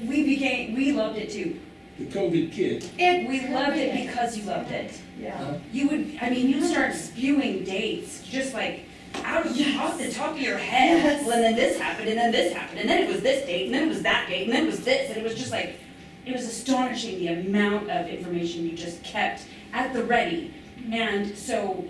We loved it too. The COVID kid, We loved it because you loved it. Yeah. You'd start spewing dates, just off the top of your head. Yes. Well, and then this happened, and then this happened, and then it was this date, and then it was that date, and then it was this, and it was just it was astonishing the amount of information you just kept at the ready. And so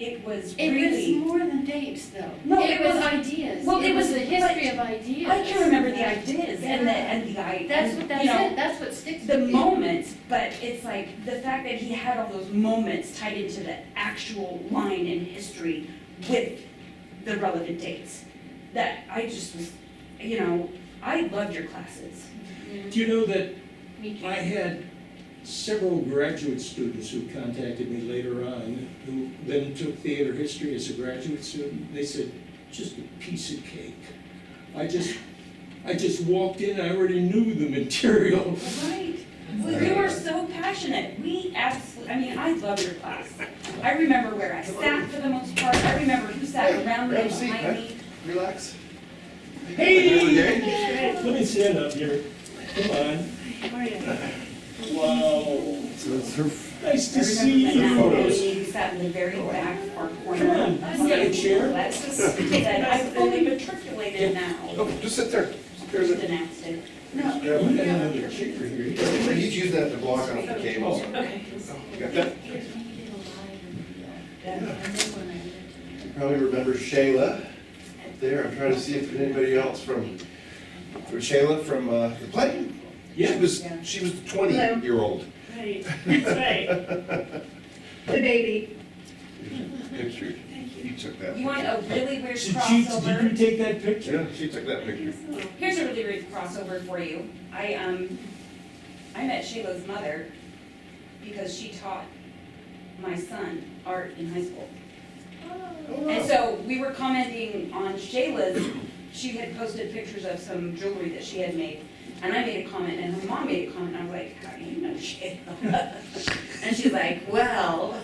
it was It really. was more than dates, though. No, It it was was- ideas. well, it was- the history of ideas. I can remember the ideas and the That's what, that's it, that's what sticks the with you. moments, but it's the fact that he had all those moments tied into the actual line in history with the relevant dates. That I just was, I loved your classes. do you know that Me too. I had several graduate students who contacted me later on, who then took theater history as a graduate student. They said, just a piece of cake. I just walked in, I already knew the material. Right. Well, you were so passionate. I love your class. I remember where I sat for the most part. I remember who sat around me Grab a and seat, behind huh? me. Relax. Hey, let me stand up here. Come on. Wow, So it's her. nice to I see remember you. that photos. lady who sat in the very back far corner. Come on, you got a chair? Alexis said, I'm fully matriculated now. Oh, just sit there. There's Just a. announced it. Grab We got it. another chair here. He's using that to block off the cables. Okay. You got that? Probably remember Shayla up there. I'm trying to see if anybody else from Shayla from the play. Yeah. She was the 20-year-old. Right, that's right. The baby. Picture. You took that. You want a really weird Did you crossover? take that picture? Yeah, she took that picture. Here's a really weird crossover for you. I met Shayla's mother because she taught my son art in high school. And so we were commenting on Shayla's, she had posted pictures of some jewelry that she had made. And I made a comment and her mom made a comment and I was like, how do you know Shayla? And she's like, well.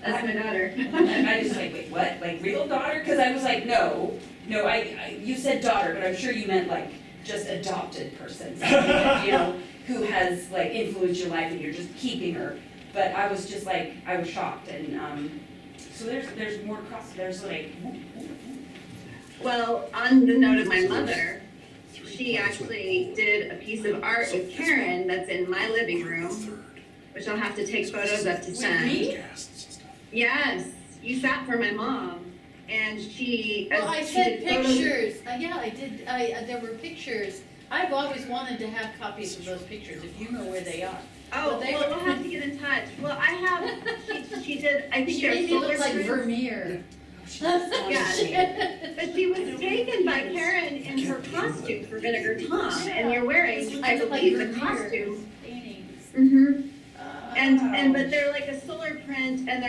That's my daughter. And I just like, wait, what? Like real daughter? Because I was like, no, you said daughter, but I'm sure you meant like just adopted person, somebody, you know, who has like influenced your life and you're just keeping her. But I was just like, I was shocked and so there's more there's like. Well, on the note of my mother, she actually did a piece of art with Karen that's in my living room, which I'll have to take photos of to send. Me? Yes, you sat for my mom, and she. Well, I she sent did photos- pictures, yeah, I did, there were pictures. I've always wanted to have copies of those pictures, if you know where they are. Oh, Well, they well, were- we'll have to get in touch. Well, I have, she did, I think She they're made me solar look like prints. Vermeer. Yeah, but she was taken by Karen in her costume for Vinegar Tom, and you're wearing, I look like believe, the Vermeer costume. paintings. Mm-hmm. And Oh. but they're like a solar print, and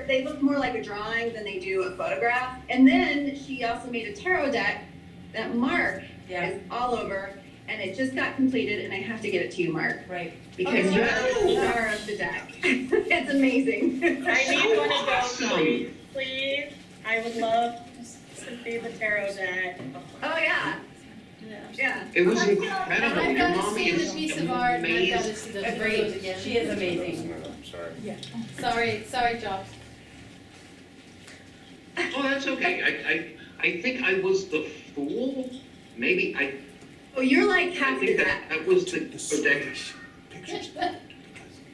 they look more like a drawing than they do a photograph. And then she also made a tarot deck that Mark is all over, and it just got completed, and I have to get it to you, Mark, Right. because you are the star of the deck. It's amazing. I need one of those, please, please. I would love to see the tarot deck. Oh yeah, yeah. It was And incredible. I've Your got to mom see the is piece of art, and I've got to amazing. see the photos Agreed. again. She is amazing. Sorry. Sorry, Josh. Oh, that's okay. I think I was the fool. Maybe Oh, you're like I half the think deck. that was the deck.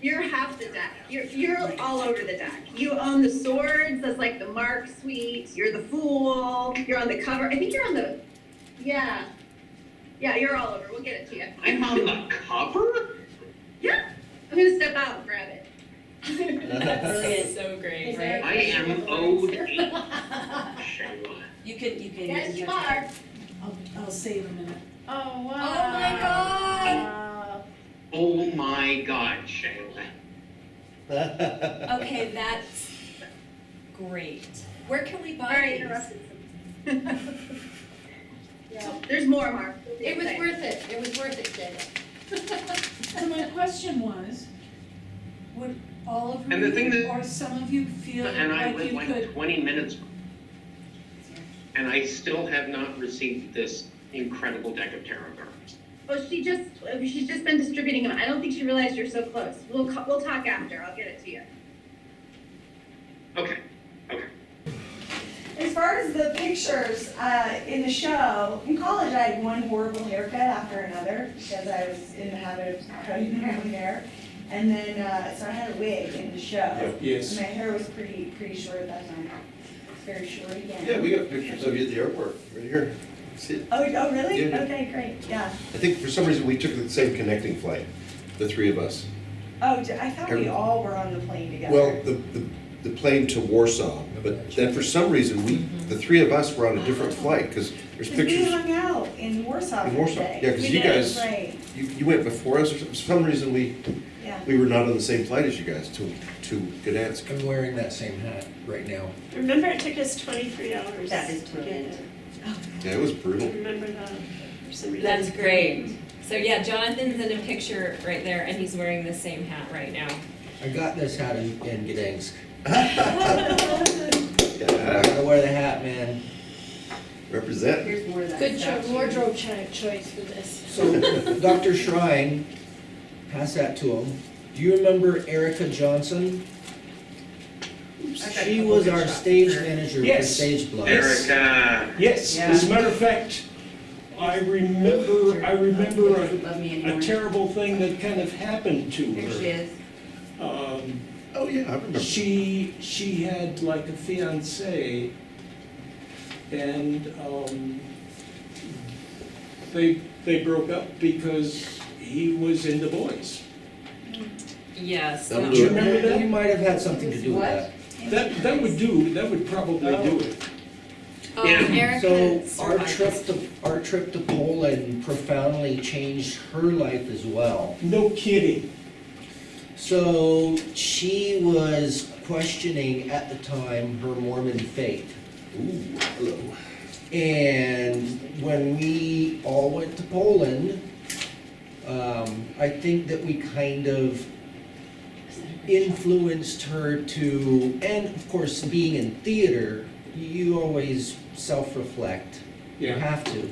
You're half the deck. You're all over the deck. You own the swords, that's like the Mark suite. You're the fool. You're on the cover. I think you're on the, yeah. Yeah, you're all over. We'll get it to you. I'm on the cover? Yeah. I'm gonna step out and grab it. Brilliant. So great, Is there- right? I am owed a Shayla. You can. Yes, you are. I'll save a minute. Oh, wow. Oh my God. Oh my God, Shayla. Okay, that's great. Where can we All buy right, these? interrupted. There's more, Mark. It was worth it, Jayla. So my question was, would all of And the thing you that- or some of you feel And I like live you like could? 20 minutes. And I still have not received this incredible deck of tarot cards. Oh, she's just been distributing them. I don't think she realized you're so close. We'll talk after. I'll get it to you. Okay, okay. As far as the pictures in the show, in college I had one horrible haircut after another because I was in the habit of cutting my own hair. And then, so I had a wig in the show. Yes. And my hair was pretty short at that time. It's very short again. Yeah, we got pictures of you at the airport, right here. See it? Oh, really? Yeah. Okay, great, yeah. I think for some reason we took the same connecting flight, the three of us. Oh, I thought we all were on the plane together. Well, the plane to Warsaw, but then for some reason, the three of us were on a different flight, because there's Because we pictures hung out in Warsaw in for a Warsaw. day. Yeah, because We you did, guys, right, you went before us, for some reason yeah. we were not on the same flight as you guys to Gdansk. I'm wearing that same hat right now. Remember, it took us 23 hours. That is to get. Yeah, it was brutal. Remember that? For some reason. That's great. So yeah, Jonathan's in a picture right there, and he's wearing the same hat right now. I got this hat in Gdansk. I gotta wear the hat, man. Represent. Here's more of that. Good stuff, too. wardrobe choice for this. So, Dr. Shrine, pass that to him. Do you remember Erica Johnson? She was our stage manager for Yes. Stage Blood. Erica, Yes, as a matter of fact, I remember Love me a anymore. terrible thing that kind of happened to There she her. is. Oh, yeah, I remember. She had like a fiance, and they broke up because he was into boys. Yes. Do you remember that? You might have had something to do with that. That would probably do it. Oh, Yeah. Erica So our trip to Poland profoundly changed her life as well. No kidding. So she was questioning at the time her Mormon faith. Ooh, hello. And when we all went to Poland, I think that we kind of influenced her to, and of course, being in theater, you always self-reflect. You Yeah. have to.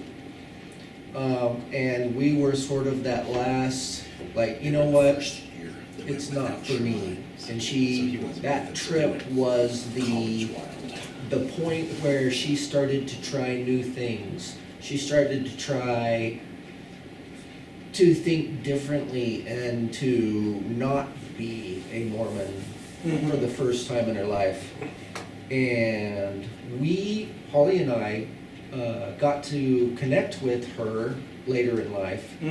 And we were sort of that last, like, you know what? It's not for me. And that trip was the point where she started to try new things. She started to try to think differently and to not be a Mormon for the first time in her life. And Holly and I, got to connect with her later in life,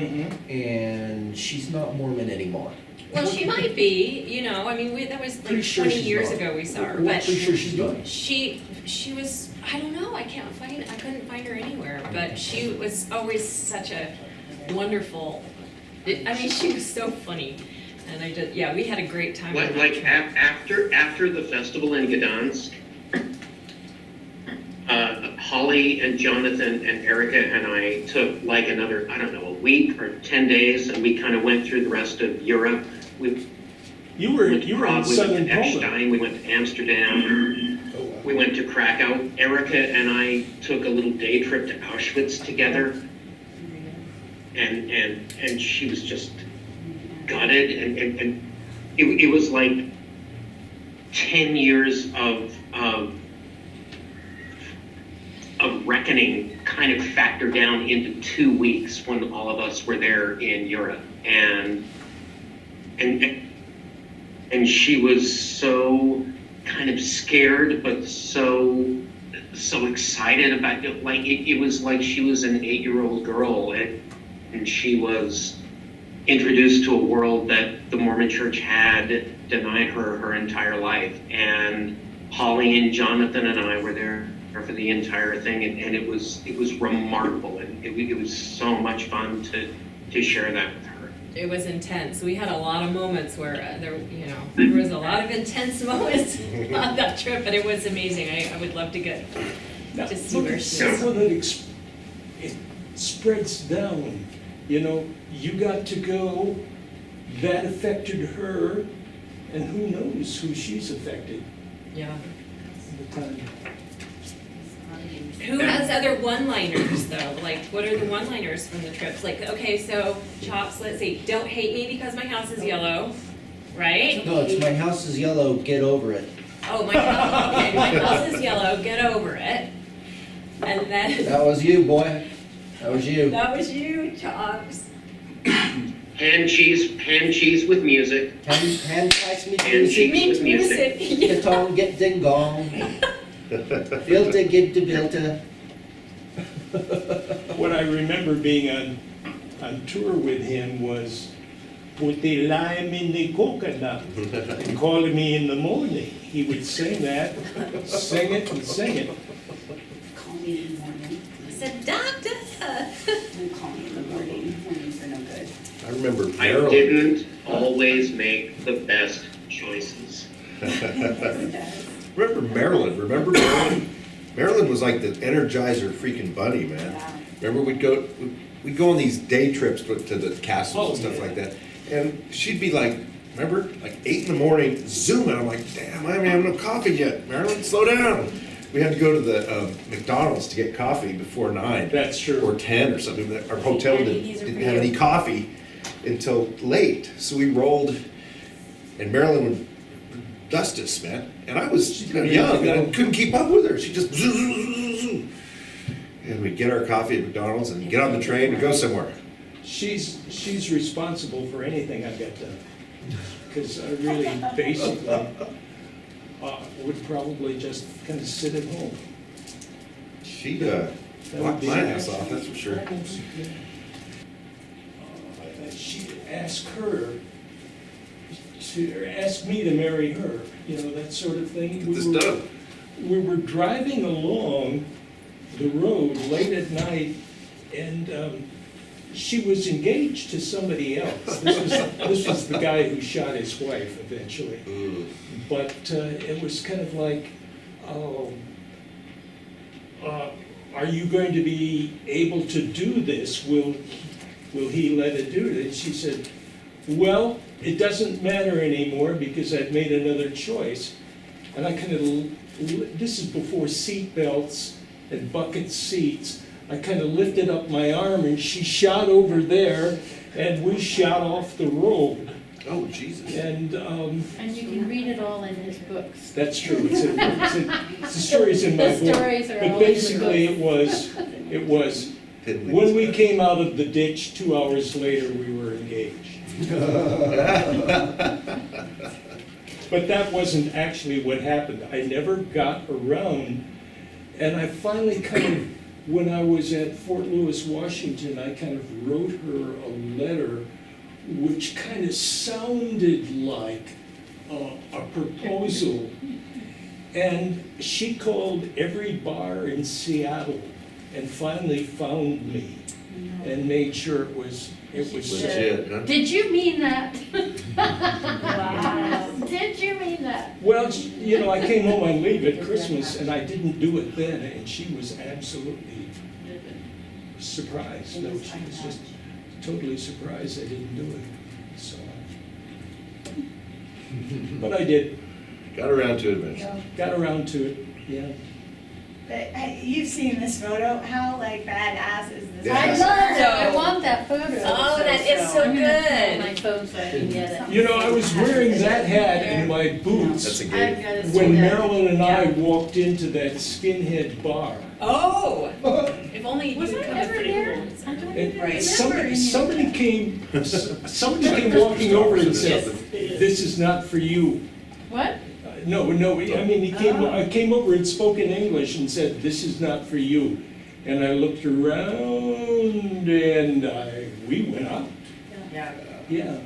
and she's not Mormon anymore. Well, she might be, you know, I mean, that was like Pretty sure 20 she's years not. ago we saw her, Well, but pretty sure she's not. she was, I don't know, I couldn't find her anywhere, but she was always such a wonderful, I mean, she was so funny, and we had a great time. on that like trip. after the festival in Gdansk, Holly and Jonathan and Erica and I took like another, I don't know, a week or 10 days, and we kind of went through the rest of Europe. We You were went to in Prague, we went southern to Poland. Eckstein, we went to Amsterdam, Oh, wow. we went to Krakow. Erica and I took a little day trip to Auschwitz together, and she was just gutted, and it was like 10 years of reckoning kind of factored down into 2 weeks when all of us were there in Europe, and she was so kind of scared, but so excited about it. Like it was like she was an 8-year-old girl, and she was introduced to a world that the Mormon Church had denied her entire life. And Holly and Jonathan and I were there for the entire thing, and it was remarkable, and it was so much fun to share that with her. It was intense. We had a lot of moments where there was a lot of intense moments on that trip, but it was amazing. I would love to get Now, to see look where at she is. how that it spreads down. You know, you got to go, that affected her, and who knows who she's affected Yeah. at the time. Who has other one-liners though? Like, what are the one-liners from the trips? Like, okay, so Chops, let's see. Don't hate me because my house is yellow, right? No, it's my house is yellow, get over it. Oh, my house is yellow. Get over it. And then That was you, boy. That was you. that was you, Chops. Pan cheese with music. Hand pass me And music. cheese with music. Get on, get ding gong. Bilte, give to Bilte. What I remember being on tour with him was, put the lime in the coconut and call me in the morning. He would sing that, sing it and sing it. Call me in the morning. I said, Doctor. Don't call me in the morning. Mornings are no good. I remember I Marilyn. didn't always make the best choices. Remember Marilyn? Remember Marilyn? Marilyn was like the Energizer freaking bunny, man. Remember we'd go on these day trips to the castles and stuff like that, and she'd be like remember, like 8 in the morning, zooming. I'm like, damn, I haven't had no coffee yet. Marilyn, slow down. We had to go to the McDonald's to get coffee before 9. That's true. Or 10 or something. Our hotel Andy, these are didn't for have you. any coffee until late. So we rolled, and Marilyn would dust us, man. And I was young, and I couldn't keep up with her. She just zoo, zoo, zoo, zoo. And we'd get our coffee at McDonald's and get on the train and go somewhere. She's responsible for anything I get done. Because I really basically would probably just kind of sit at home. She That would locked be my nice. ass off, that's for sure. She'd ask her to ask me to marry her, that sort of thing. Get this done. We were driving along the road late at night, and she was engaged to somebody else. This was the guy who shot his wife eventually. But it was kind of like, are you going to be able to do this? Will he let it do it? And she said, well, it doesn't matter anymore because I've made another choice. And I kind of, this is before seat belts and bucket seats. I kind of lifted up my arm and she shot over there and we shot off the road. Oh, Jesus. And And you can read it all in his books. that's true. The stories in my The book. stories are But all in the basically, books. it was when we came out of the ditch 2 hours later, we were engaged. But that wasn't actually what happened. I never got around, and I finally kind of, when I was at Fort Lewis, Washington, I kind of wrote her a letter which kind of sounded like a proposal. And she called every bar in Seattle and finally found me and made sure it was Legit, huh? Did you mean that? Wow. Did you mean that? Well, I came home on leave at Christmas and I didn't do it then, and she was absolutely surprised. No, she was just totally surprised I didn't do it, so. But I did, Got around to it eventually. got around to it, yeah. But you've seen this photo, how like badass is this? Yeah. I love it, I want that photo. Oh, that is so I'm gonna put it on good. my phone so I can get it. I was wearing that hat and my That's boots a I've good. got to see when that. Marilyn and I walked into that skinhead bar. Oh, if only you Was could I come ever to there? Pretty Woman's. I don't And even remember. somebody came walking over and said, "This is not for you." What? No, I mean, he came over and spoke in English and said, "This is not for you." And I looked around and we went out. Yeah. Yeah.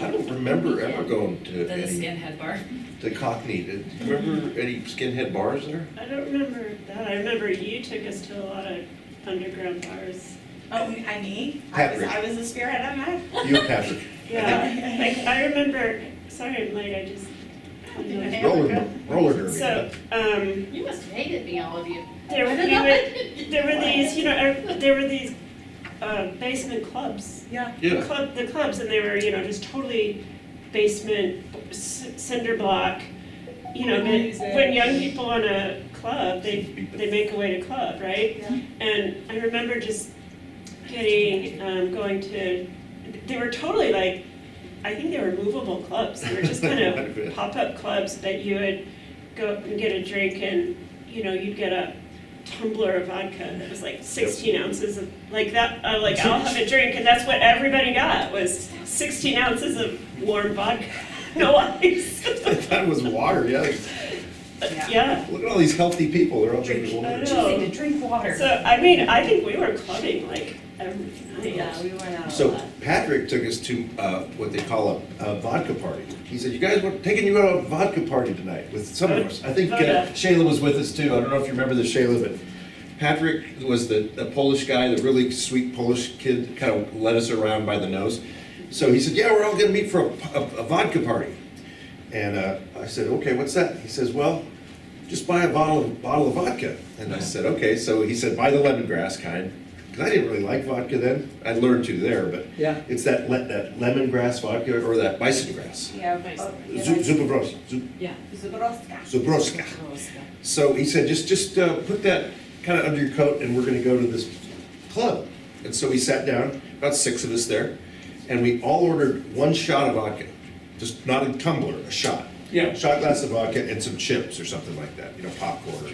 I don't remember ever going to The any, skinhead bar. to Cockney. Do you remember any skinhead bars there? I don't remember that. I remember you took us to a lot of underground bars. Oh, I me? Patrick. I was a spearhead on that. You and Patrick. Yeah, like I remember. Sorry, I'm late. I just. Roller derby. So, You must have hated me, all of you. there were these basement clubs. Yeah. Yeah. The clubs, and they were just totally basement cinder block. When young people want a club, they make a way to club, right? Yeah. And I remember just getting going to. They were totally like. I think they were movable clubs. They were just kind of pop-up clubs that you would go and get a drink, and you'd get a tumbler of vodka that was like 16 ounces of like that. Like I'll have a drink, and that's what everybody got was 16 ounces of warm vodka, no ice. That was water, yeah. Yeah. Look at all these healthy people, they're all drinking I water. know. To drink water. So I think we were clubbing like every night. Yeah, we went out a So lot. Patrick took us to what they call a vodka party. He said, "You guys, we're taking you out on a vodka party tonight with some of us." I think Vodka. Shayla was with us too. I don't know if you remember this, Shayla, but Patrick was the Polish guy, the really sweet Polish kid, kind of led us around by the nose. So he said, "Yeah, we're all going to meet for a vodka party." And I said, "Okay, what's that?" He says, "Well, just buy a bottle of vodka." And I said, "Okay." So he said, "Buy the lemongrass kind." 'cause I didn't really like vodka then. I learned to there, but Yeah. it's that lemongrass vodka or that bison grass. Yeah. Zubrovska. So he said, just put that kind of under your coat and we're gonna go to this club. And so we sat down, about 6 of us there, and we all ordered 1 shot of vodka. Just not a tumbler, a shot. Yeah. Shot glass of vodka and some chips or something like that, popcorn. Or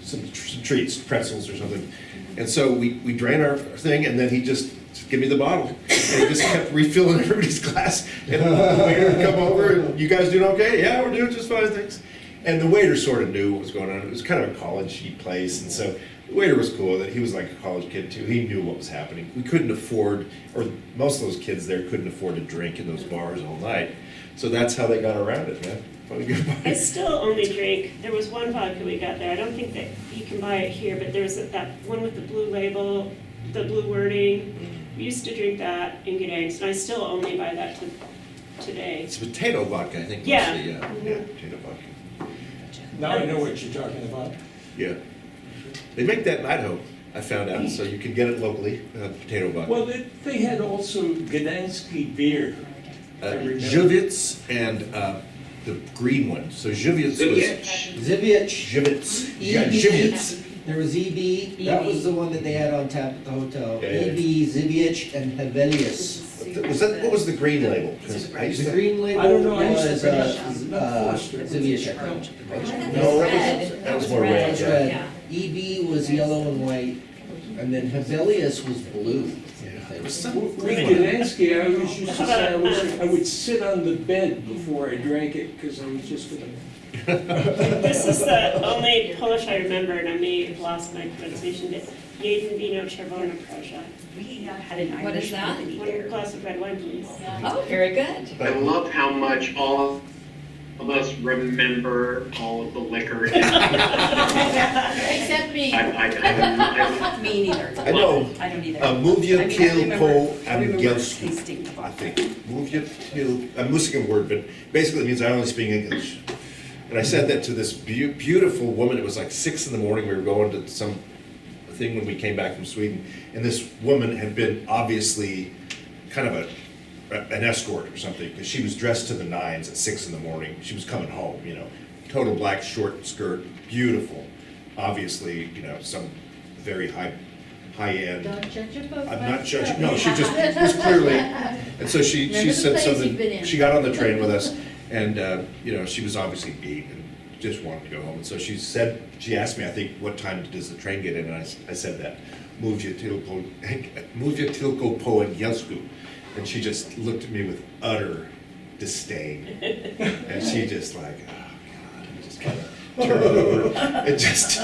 some treats, pretzels or something. And so we drank our thing and then he just give me the bottle. And he just kept refilling everybody's glass. And the waiter would come over and, you guys doing okay? Yeah, we're doing just fine, thanks. And the waiter sort of knew what was going on. It was kind of a college-y place, and so the waiter was cool that he was like a college kid too. He knew what was happening. We couldn't afford, or most of those kids there couldn't afford to drink in those bars all night. So that's how they got around it, man. Funny good I bars. still only drink, there was one vodka we got there, I don't think that you can buy it here, but there's that one with the blue label, the blue wording. We used to drink that in Gdansk, and I still only buy that today. It's potato vodka, I think. Yeah. Mostly, yeah, potato vodka. Now I know what you're talking about. Yeah. They make that in Idaho, I found out, so you can get it locally, potato vodka. Well, they had also Gdański beer. Żywitz and the green one. So Żywitz was. Ziviec. Żywitz. Yeah, EB. Żywitz. There was EB, that was the one that they had on tap at the hotel. Yeah, yeah. EB, Ziviec, and Hevelius. What was the green label? 'Cause I used The to. green label I don't know, I used to was, Forster. Ziviec. No, that was more red. That's Yeah. red. EB was yellow and white, and then Hevelius was blue. There was some With green one. Gdański, I always used to say I would sit on the bed before I drank it because I was just gonna. This is the only Polish I remember, and I may have lost my pronunciation, but Jeden Vino Czerwona Praża. We had an What is Irish that? company One there. glass of red wine, please. Oh, very good. I love how much all of us remember all of the liquor. Except me. Me neither. I know. I don't either. Mówię I tylko remember angielsku. tasting the I vodka. think. Mówię tylko, I'm missing a word, but basically it means I only speak English. And I said that to this beautiful woman. It was like 6 in the morning. We were going to some thing when we came back from Sweden. And this woman had been obviously kind of an escort or something, because she was dressed to the nines at 6 in the morning. She was coming home, total black short skirt, beautiful. Obviously, some very high end. Don't judge a book. I'm by not its judging, cover. no, she just was clearly, and so she Remember the said place something, you've been in. she got on the train with us, and, she was obviously beat and just wanted to go home. And so she asked me, I think, what time does the train get in, and I said that, Mówię tylko po angielsku. And she just looked at me with utter disdain. And she just like, oh God, and just kind of turned over. It just,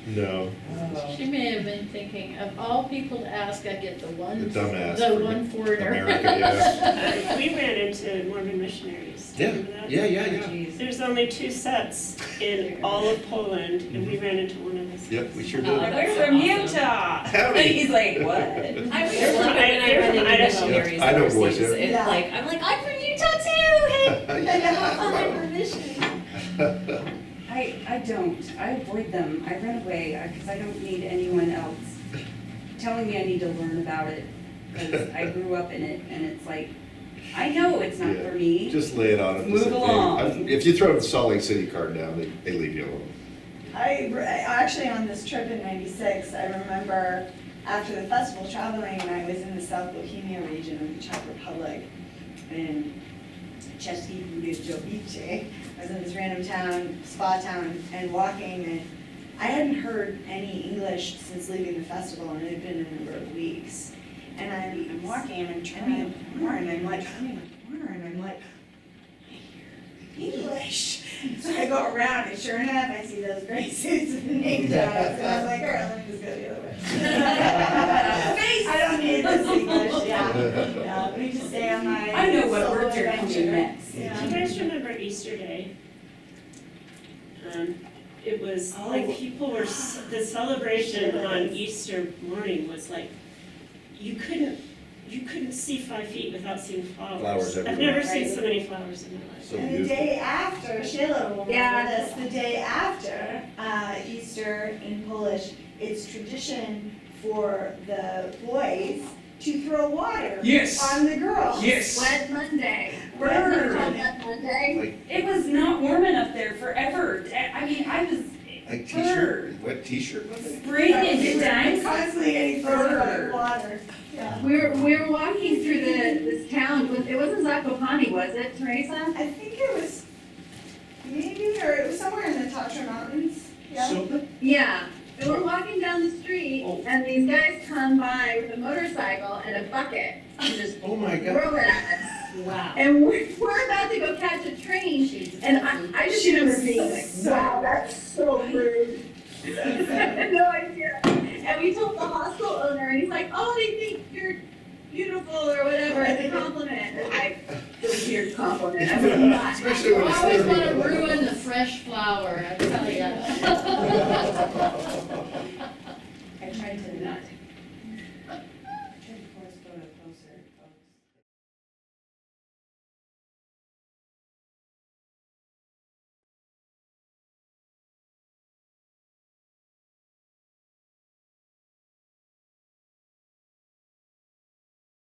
no. She may have been thinking, of all people to ask, I get the one, The dumbass the from one foreigner. America, yeah. We ran into Mormon missionaries. Do you Yeah, remember that? yeah. There's only 2 sets in all of Poland, and we ran into one of us. Yep, we sure Oh, did. that's We're from awesome. Utah. Howdy. He's like, what? I They're love from- it when I they're run from into Idaho. missionaries I know overseas. boys, yeah. It's like, I'm from Utah too, hey. Oh, I'm from missionary. I don't. I avoid them. I run away because I don't need anyone else telling me I need to learn about it. Because I grew up in it, and it's like, I know it's not Yeah. for me. Just lay it on them. Move along. If you throw the Salt Lake City card down, they leave you alone. I actually, on this trip in '96, I remember after the festival traveling, and I was in the South Bohemia region of the Czech Republic in Český Budějovice. I was in this random town, spa town, and walking, and I hadn't heard any English since leaving the festival, and it had been a number of weeks. And I'm walking, and I'm turning a corner, and I'm like, English. So I go around, and sure enough, I see those gray suits with the name tags, and I was like, all right, let me just go the other way. I don't need this English, yeah. Let me just stay on my. I know what solo words are coming adventure. next. Do you Yeah. guys remember Easter Day? It was like people were, the celebration on Easter morning was like, you couldn't see 5 feet without seeing flowers. Flowers I've everywhere. never seen so many flowers in my life. So And the beautiful. day after, Sheila will Yeah. remember this, the day after Easter in Polish, it's tradition for the boys to throw water Yes. on the girls. Yes. Wet Monday. Bird. Wet Monday. It was not warm enough there forever. I mean, I was Like t-shirt, wet t-shirt. spraying it I'm times. constantly getting thrown by water. Yeah. We were walking through this town, it wasn't Zakopane, was it, Teresa? I think it was maybe, or it was somewhere in the Tatra Mountains. Yeah. So, Yeah, and we're walking down the street, and these guys come by with a motorcycle and a bucket, and just Oh my God. throw it at us. Wow. And we're about to go catch a train, and I just remember being like, wow, that's so rude. I had no idea. And we told the hostel owner, and he's like, oh, they think you're beautiful or whatever, as a compliment. And like, it's a weird compliment. I would not. Especially You when it's always want to 30 below. ruin the fresh flower, I tell you. I tried to not. Try to force photo closer.